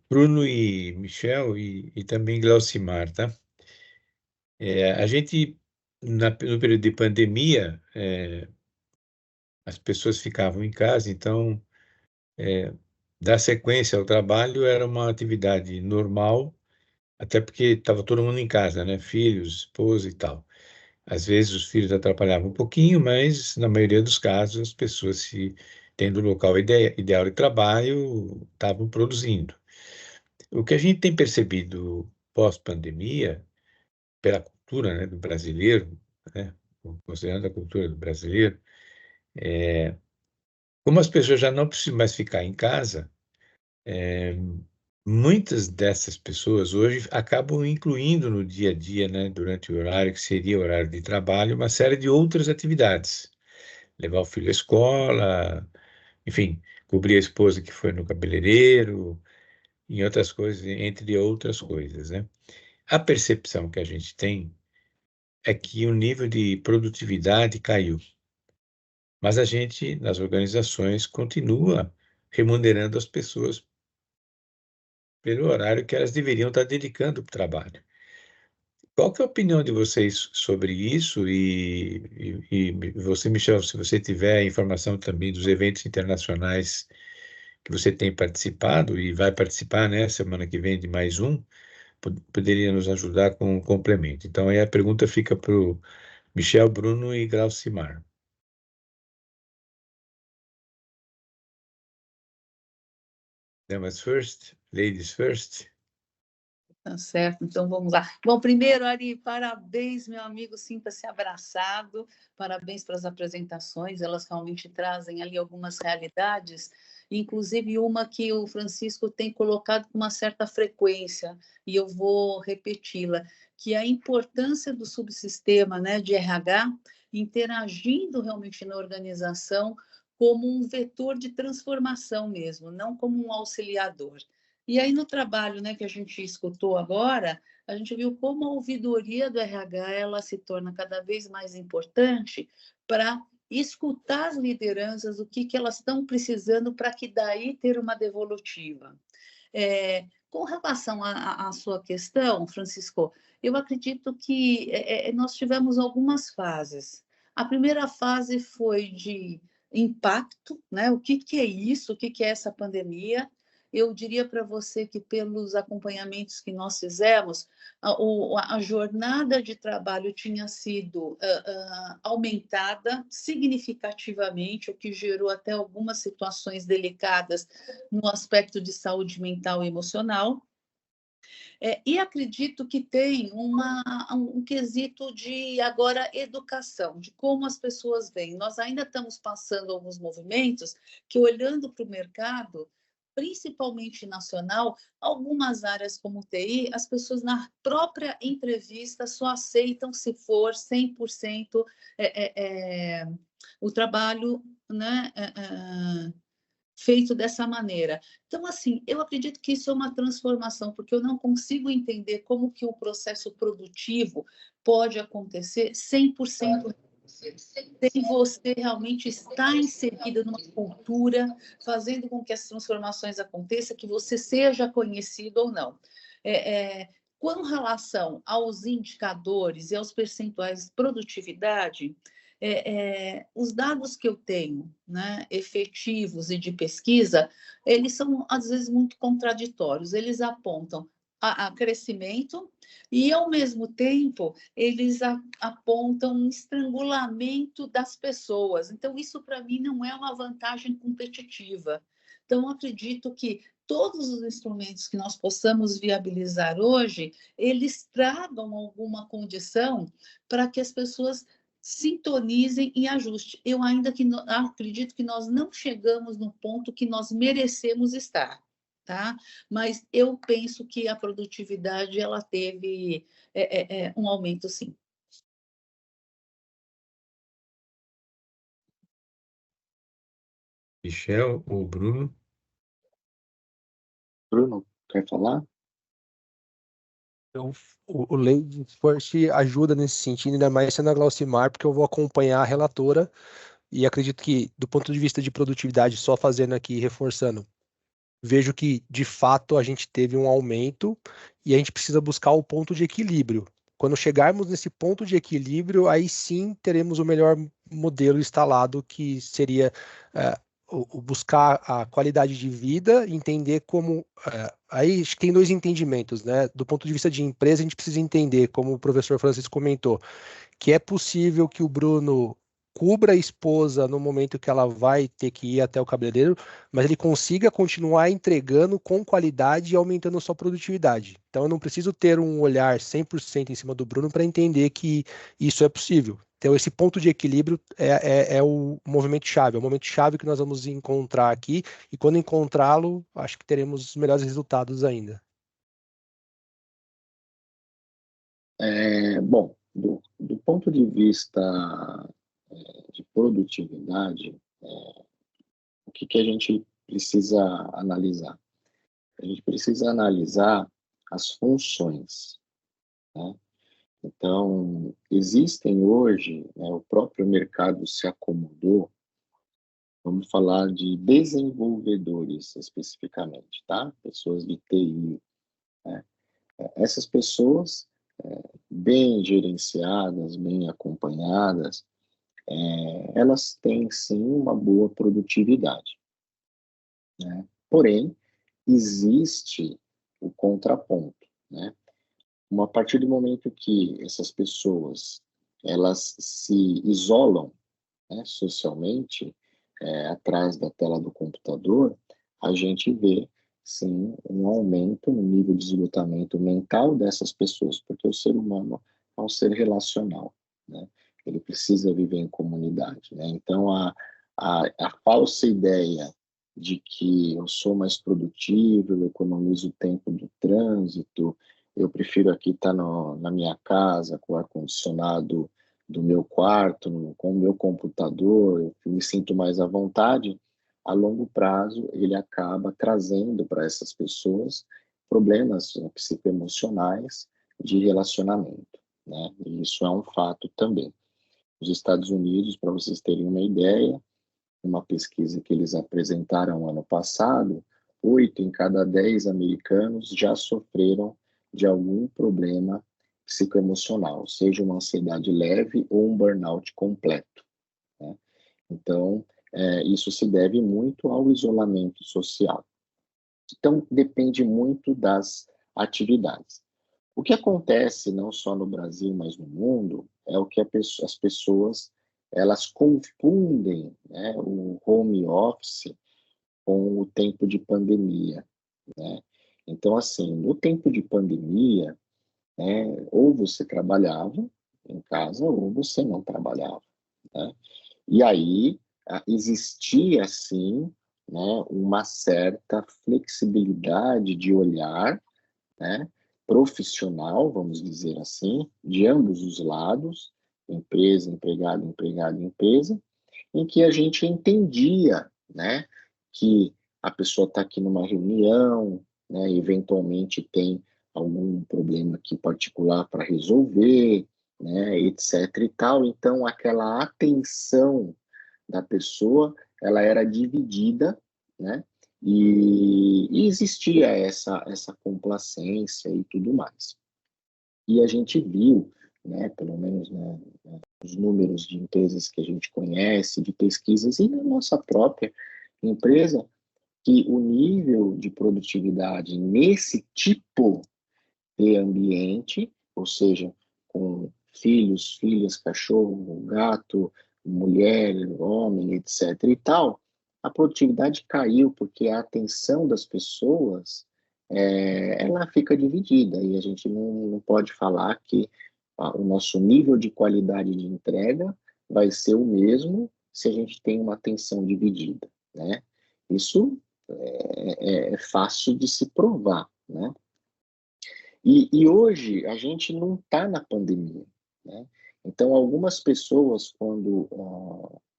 Bruno e Michel e também Glaucimar, tá? A gente, no período de pandemia, as pessoas ficavam em casa, então, dar sequência ao trabalho era uma atividade normal, até porque estava todo mundo em casa, né? Filhos, esposa e tal. Às vezes os filhos atrapalhavam um pouquinho, mas na maioria dos casos as pessoas, se tendo o local ideal de trabalho, estavam produzindo. O que a gente tem percebido pós-pandemia, pela cultura, né, do brasileiro, né, considerando a cultura do brasileiro, como as pessoas já não precisam mais ficar em casa, muitas dessas pessoas hoje acabam incluindo no dia a dia, né, durante o horário que seria o horário de trabalho, uma série de outras atividades. Levar o filho à escola, enfim, cobrir a esposa que foi no cabeleireiro, em outras coisas, entre outras coisas, né? A percepção que a gente tem é que o nível de produtividade caiu, mas a gente, nas organizações, continua remunerando as pessoas pelo horário que elas deveriam estar dedicando para o trabalho. Qual que é a opinião de vocês sobre isso? E você, Michel, se você tiver informação também dos eventos internacionais que você tem participado e vai participar, né, semana que vem de mais um, poderia nos ajudar com um complemento. Então, aí a pergunta fica para o Michel, Bruno e Glaucimar. Damas first, ladies first. Tá certo, então vamos lá. Bom, primeiro, Ari, parabéns, meu amigo, sinta-se abraçado, parabéns pelas apresentações, elas realmente trazem ali algumas realidades, inclusive uma que o Francisco tem colocado com uma certa frequência, e eu vou repeti-la, que é a importância do subsistema, né, de RH interagindo realmente na organização como um vetor de transformação mesmo, não como um auxiliador. E aí, no trabalho, né, que a gente escutou agora, a gente viu como a ouvidoria do RH ela se torna cada vez mais importante para escutar as lideranças, o que elas estão precisando para que daí ter uma devolutiva. Com relação à sua questão, Francisco, eu acredito que nós tivemos algumas fases. A primeira fase foi de impacto, né? O que é isso? O que é essa pandemia? Eu diria para você que, pelos acompanhamentos que nós fizemos, a jornada de trabalho tinha sido aumentada significativamente, o que gerou até algumas situações delicadas no aspecto de saúde mental e emocional. E acredito que tem um quesito de, agora, educação, de como as pessoas veem. Nós ainda estamos passando alguns movimentos que, olhando para o mercado, principalmente nacional, algumas áreas como TI, as pessoas na própria entrevista só aceitam se for 100% o trabalho, né, feito dessa maneira. Então, assim, eu acredito que isso é uma transformação, porque eu não consigo entender como que o processo produtivo pode acontecer 100% sem você realmente estar inserida numa cultura, fazendo com que as transformações aconteçam, que você seja conhecido ou não. Com relação aos indicadores e aos percentuais de produtividade, os dados que eu tenho, né, efetivos e de pesquisa, eles são, às vezes, muito contraditórios. Eles apontam a crescimento e, ao mesmo tempo, eles apontam um estrangulamento das pessoas. Então, isso, para mim, não é uma vantagem competitiva. Então, acredito que todos os instrumentos que nós possamos viabilizar hoje, eles tragam alguma condição para que as pessoas sintonizem e ajustem. Eu ainda acredito que nós não chegamos no ponto que nós merecemos estar, tá? Mas eu penso que a produtividade ela teve um aumento, sim. Michel ou Bruno? Bruno, quer falar? Então, o Lady First ajuda nesse sentido, ainda mais sendo a Glaucimar, porque eu vou acompanhar a relatora e acredito que, do ponto de vista de produtividade, só fazendo aqui, reforçando, vejo que, de fato, a gente teve um aumento e a gente precisa buscar o ponto de equilíbrio. Quando chegarmos nesse ponto de equilíbrio, aí sim teremos o melhor modelo instalado, que seria o buscar a qualidade de vida, entender como... aí acho que tem dois entendimentos, né? Do ponto de vista de empresa, a gente precisa entender, como o professor Francisco comentou, que é possível que o Bruno cubra a esposa no momento que ela vai ter que ir até o cabeleireiro, mas ele consiga continuar entregando com qualidade e aumentando a sua produtividade. Então, eu não preciso ter um olhar 100% em cima do Bruno para entender que isso é possível. Então, esse ponto de equilíbrio é o movimento-chave, é o momento-chave que nós vamos encontrar aqui, e quando encontrá-lo, acho que teremos os melhores resultados ainda. Bom, do ponto de vista de produtividade, o que a gente precisa analisar? A gente precisa analisar as funções, né? Então, existem hoje, né, o próprio mercado se acomodou, vamos falar de desenvolvedores especificamente, tá? Pessoas de TI, né? Essas pessoas, bem gerenciadas, bem acompanhadas, elas têm sim uma boa produtividade, né? Porém, existe o contraponto, né? A partir do momento que essas pessoas elas se isolam, né, socialmente, atrás da tela do computador, a gente vê sim um aumento no nível de esgotamento mental dessas pessoas, porque o ser humano é um ser relacional, né? Ele precisa viver em comunidade, né? Então a falsa ideia de que eu sou mais produtivo, eu economizo o tempo do trânsito, eu prefiro aqui estar na minha casa com o ar-condicionado do meu quarto, com o meu computador, eu me sinto mais à vontade, a longo prazo ele acaba trazendo para essas pessoas problemas psicoemocionais de relacionamento, né? E isso é um fato também. Os Estados Unidos, para vocês terem uma ideia, uma pesquisa que eles apresentaram ano passado, 8 em cada 10 americanos já sofreram de algum problema psicoemocional, seja uma ansiedade leve ou um burnout completo, né? Então, isso se deve muito ao isolamento social. Então, depende muito das atividades. O que acontece, não só no Brasil, mas no mundo, é o que as pessoas elas confundem, né, o home office com o tempo de pandemia, né? Então, assim, no tempo de pandemia, né, ou você trabalhava em casa ou você não trabalhava, né? E aí existia, sim, né, uma certa flexibilidade de olhar, né, profissional, vamos dizer assim, de ambos os lados, empresa, empregado, empregado, empresa, em que a gente entendia, né, que a pessoa está aqui numa reunião, né, eventualmente tem algum problema aqui particular para resolver, né, etc e tal. Então, aquela atenção da pessoa, ela era dividida, né, e existia essa complacência e tudo mais. E a gente viu, né, pelo menos, né, os números de empresas que a gente conhece, de pesquisas, e na nossa própria empresa, que o nível de produtividade nesse tipo de ambiente, ou seja, com filhos, filhas, cachorro, gato, mulher, homem, etc. e tal, a produtividade caiu porque a atenção das pessoas ela fica dividida e a gente não pode falar que o nosso nível de qualidade de entrega vai ser o mesmo se a gente tem uma atenção dividida, né? Isso é fácil de se provar, né? E hoje a gente não está na pandemia, né? Então, algumas pessoas, quando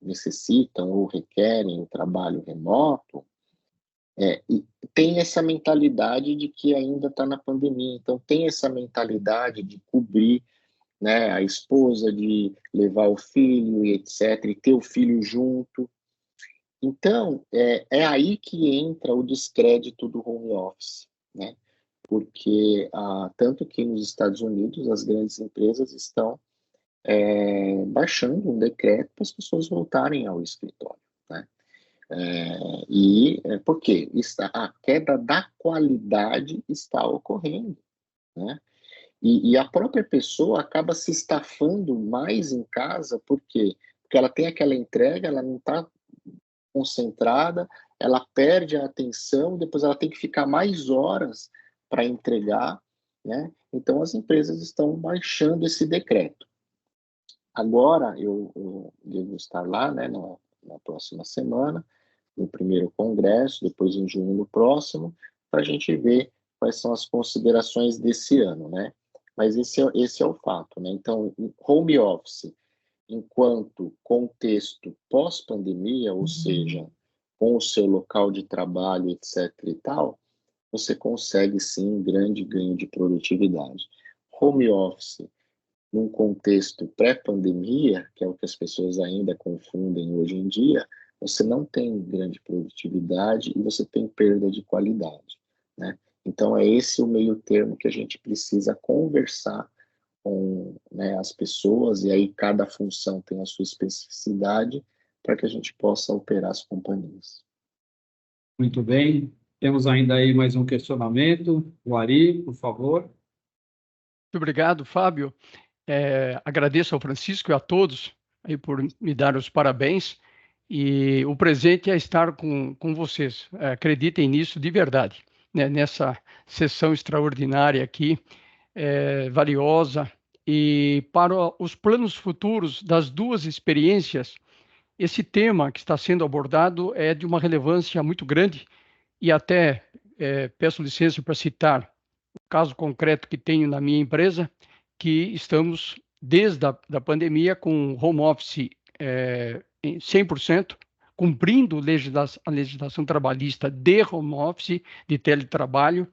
necessitam ou requerem o trabalho remoto, e tem essa mentalidade de que ainda está na pandemia. Então, tem essa mentalidade de cobrir, né, a esposa, de levar o filho e etc., e ter o filho junto. Então, é aí que entra o descrédito do home office, né? Porque tanto que nos Estados Unidos as grandes empresas estão baixando um decreto para as pessoas voltarem ao escritório, né? Por quê? A queda da qualidade está ocorrendo, né? E a própria pessoa acaba se estafando mais em casa, por quê? Porque ela tem aquela entrega, ela não está concentrada, ela perde a atenção, depois ela tem que ficar mais horas para entregar, né? Então, as empresas estão baixando esse decreto. Agora, eu devo estar lá, né, na próxima semana, no primeiro congresso, depois em junho no próximo, para a gente ver quais são as considerações desse ano, né? Mas esse é o fato, né? Então, home office, enquanto contexto pós-pandemia, ou seja, com o seu local de trabalho, etc. e tal, você consegue sim um grande ganho de produtividade. Home office, num contexto pré-pandemia, que é o que as pessoas ainda confundem hoje em dia, você não tem grande produtividade e você tem perda de qualidade, né? Então, é esse o meio termo que a gente precisa conversar com, né, as pessoas, e aí cada função tem a sua especificidade para que a gente possa operar as companhias. Muito bem. Temos ainda aí mais um questionamento. O Ari, por favor. Muito obrigado, Fábio. Agradeço ao Francisco e a todos aí por me dar os parabéns. E o presente é estar com vocês. Acreditem nisso de verdade, né? Nessa sessão extraordinária aqui, valiosa. E para os planos futuros das duas experiências, esse tema que está sendo abordado é de uma relevância muito grande e até peço licença para citar o caso concreto que tenho na minha empresa, que estamos desde a pandemia com home office em 100%, cumprindo a legislação trabalhista de home office, de teletrabalho.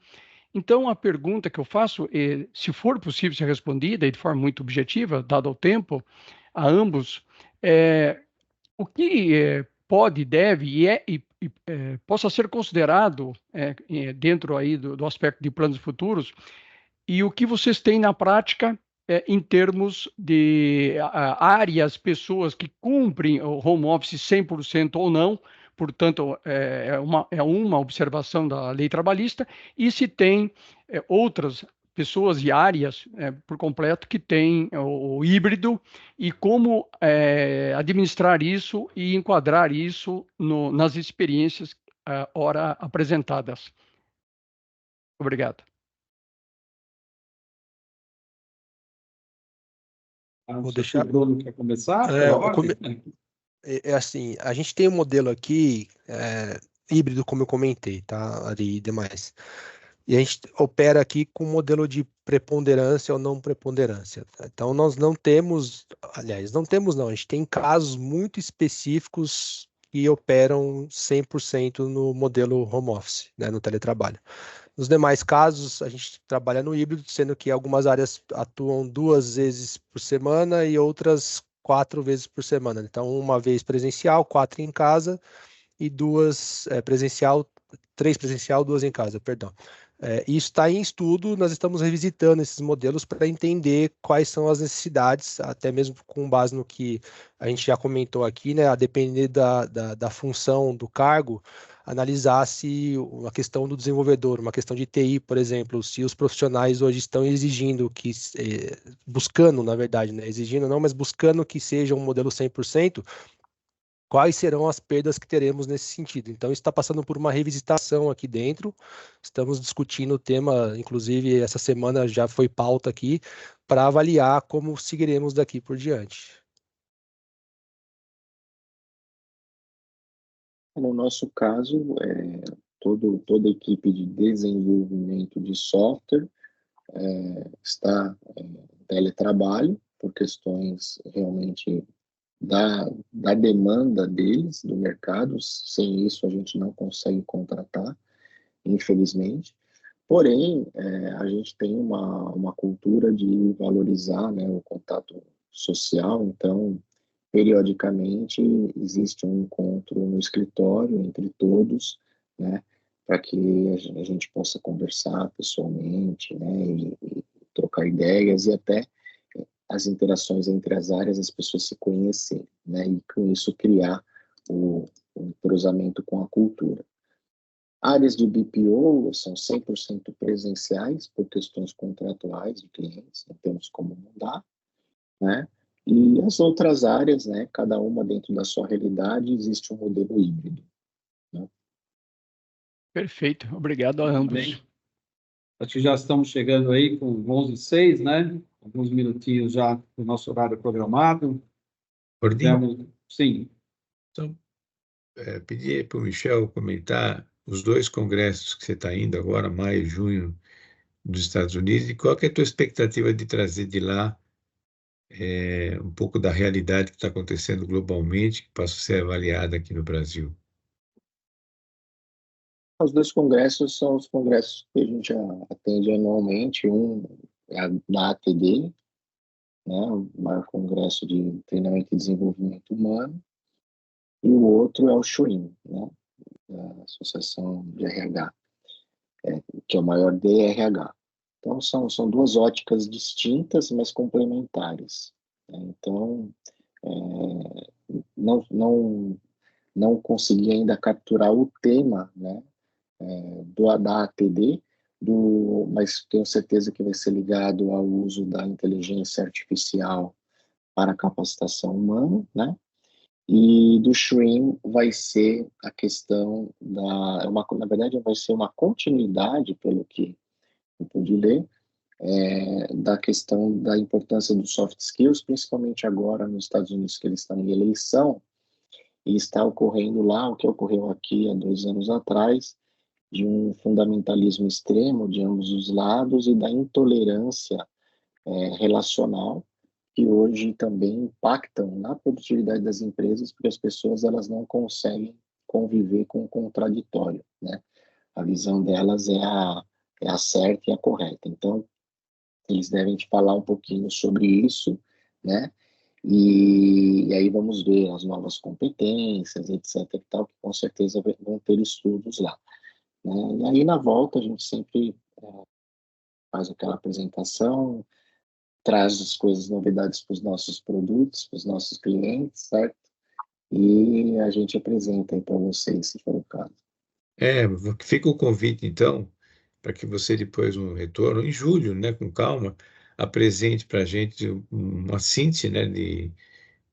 Então, a pergunta que eu faço, se for possível ser respondida e de forma muito objetiva, dado o tempo, a ambos, o que pode, deve e possa ser considerado dentro aí do aspecto de planos futuros, e o que vocês têm na prática em termos de áreas, pessoas que cumprem o home office 100% ou não, portanto, é uma observação da lei trabalhista, e se tem outras pessoas e áreas por completo que têm o híbrido, e como administrar isso e enquadrar isso nas experiências ora apresentadas. Obrigado. Vou deixar. O Bruno quer começar? Assim, a gente tem um modelo aqui híbrido, como eu comentei, tá, Ari e demais. E a gente opera aqui com um modelo de preponderância ou não preponderância. Então, nós não temos, aliás, não, a gente tem casos muito específicos que operam 100% no modelo home office, né, no teletrabalho. Nos demais casos, a gente trabalha no híbrido, sendo que algumas áreas atuam 2 vezes por semana e outras 4 vezes por semana. Então, 1 vez presencial, 4 em casa, e 2 presencial, 3 presencial, 2 em casa, perdão. Isso está em estudo, nós estamos revisitando esses modelos para entender quais são as necessidades, até mesmo com base no que a gente já comentou aqui, né, a depender da função do cargo, analisar se uma questão do desenvolvedor, uma questão de TI, por exemplo, se os profissionais hoje estão exigindo buscando, na verdade, né, exigindo não, mas buscando que seja um modelo 100%, quais serão as perdas que teremos nesse sentido. Então, isso está passando por uma revisitação aqui dentro, estamos discutindo o tema, inclusive essa semana já foi pauta aqui, para avaliar como seguiremos daqui por diante. No nosso caso, toda a equipe de desenvolvimento de software está em teletrabalho, por questões realmente da demanda deles, do mercado. Sem isso, a gente não consegue contratar, infelizmente. Porém, a gente tem uma cultura de valorizar, né, o contato social, então, periodicamente, existe um encontro no escritório entre todos, né, para que a gente possa conversar pessoalmente, né, e trocar ideias, e até as interações entre as áreas, as pessoas se conhecerem, né, e com isso criar o entrosamento com a cultura. Áreas de BPO são 100% presenciais por questões contratuais de clientes, não temos como mudar, né? E as outras áreas, né, cada uma dentro da sua realidade, existe um modelo híbrido, né? Perfeito, obrigado a ambos. Bem, acho que já estamos chegando aí com 11h06, né? Alguns minutinhos já do nosso horário programado. Sim. Então, pedi para o Michel comentar os 2 congressos que você está indo agora, maio e junho, dos Estados Unidos, e qual que é a tua expectativa de trazer de lá um pouco da realidade que está acontecendo globalmente, que possa ser avaliada aqui no Brasil? Os 2 congressos são os congressos que a gente atende anualmente. Um é da ATD, né, o maior congresso de treinamento e desenvolvimento humano, e o outro é o SHRIM, né, da Associação de RH, que é o maior DRH. Então, são 2 óticas distintas, mas complementares, né? Então, não consegui ainda capturar o tema, né, da ATD, mas tenho certeza que vai ser ligado ao uso da inteligência artificial para a capacitação humana, né? E do SHRIM vai ser a questão na verdade, vai ser uma continuidade, pelo que eu pude ler, da questão da importância dos soft skills, principalmente agora nos Estados Unidos, que eles estão em eleição, e está ocorrendo lá o que ocorreu aqui há 2 anos atrás, de um fundamentalismo extremo de ambos os lados e da intolerância relacional, que hoje também impactam na produtividade das empresas, porque as pessoas elas não conseguem conviver com o contraditório, né? A visão delas é a certa e a correta. Então, eles devem te falar um pouquinho sobre isso, né? E aí vamos ver as novas competências, etc. e tal, que com certeza vão ter estudos lá, né? E aí na volta a gente sempre faz aquela apresentação, traz as coisas, novidades para os nossos produtos, para os nossos clientes, certo? E a gente apresenta aí para vocês, se for o caso. Fica o convite, então, para que você depois, no retorno, em julho, né, com calma, apresente para a gente uma síntese, né, de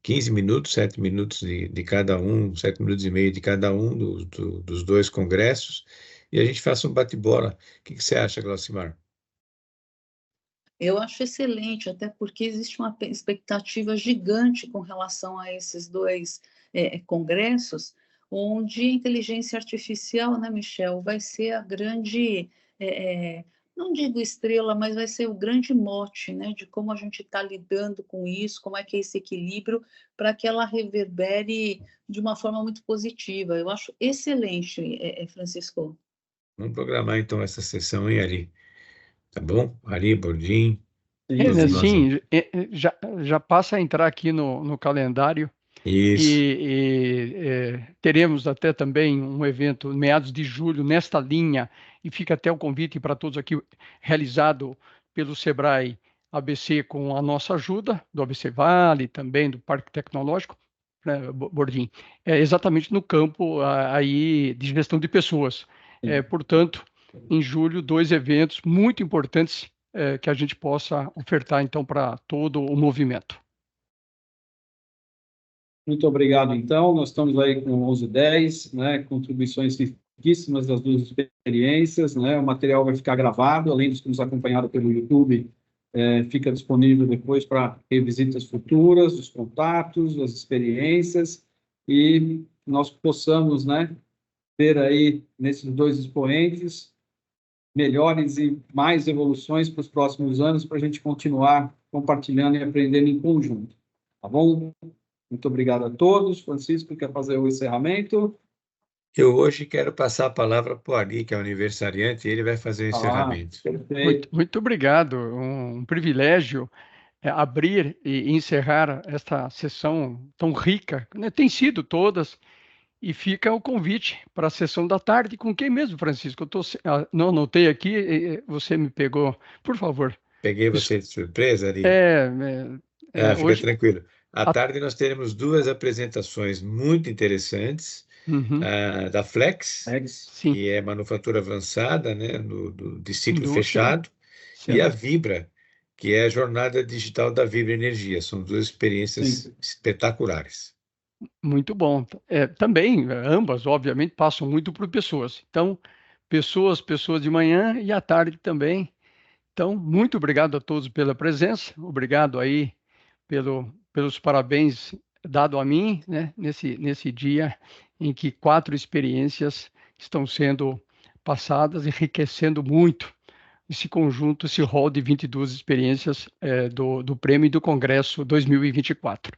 15 minutos, 7 minutos de cada um, 7 minutos e meio de cada um dos dois congressos, e a gente faça um bate-bola. O que você acha, Glaucimar? Eu acho excelente, até porque existe uma expectativa gigante com relação a esses dois congressos, onde a inteligência artificial, né, Michel, vai ser a grande, não digo estrela, mas vai ser o grande mote, né, de como a gente está lidando com isso, como é que é esse equilíbrio, para que ela reverbere de uma forma muito positiva. Eu acho excelente, Francisco. Vamos programar, então, essa sessão, hein, Ari? Tá bom? Ari, Bordim, Sim, todos nós aí. Sim, já passa a entrar aqui no calendário Isso. teremos até também um evento meados de julho nesta linha, e fica até o convite para todos aqui, realizado pelo Sebrae ABC com a nossa ajuda, do ABC Vale, também do Parque Tecnológico, né, Bordim, exatamente no campo aí de gestão de pessoas. Portanto, em julho, 2 eventos muito importantes que a gente possa ofertar, então, para todo o movimento. Muito obrigado, então. Nós estamos aí com 11:10, né? Contribuições riquíssimas das duas experiências, né? O material vai ficar gravado, além dos que nos acompanharam pelo YouTube, fica disponível depois para revisitas futuras, os contatos, as experiências, e nós possamos, né, ter aí, nesses dois expoentes, melhores e mais evoluções para os próximos anos, para a gente continuar compartilhando e aprendendo em conjunto. Tá bom? Muito obrigado a todos. Francisco, quer fazer o encerramento? Eu hoje quero passar a palavra para o Ari, que é o aniversariante, e ele vai fazer o encerramento. Perfeito. Muito obrigado. Um privilégio abrir e encerrar esta sessão tão rica, né? Tem sido todas, e fica o convite para a sessão da tarde. Com quem mesmo, Francisco? Não anotei aqui, você me pegou. Por favor. Peguei você de surpresa, Ari? Fica Hoje... tranquilo. À tarde nós teremos 2 apresentações muito interessantes, da Flex, Sim. que é manufatura avançada, né, de ciclo Indústria, fechado, certo. e a Vibra, que é a jornada digital da Vibra Energia. São 2 experiências espetaculares. Muito bom. Também, ambas, obviamente, passam muito por pessoas. Então, pessoas de manhã e à tarde também. Então, muito obrigado a todos pela presença. Obrigado aí pelos parabéns dado a mim, né, nesse dia em que 4 experiências estão sendo passadas, enriquecendo muito esse conjunto, esse rol de 22 experiências do Prêmio e do Congresso 2024.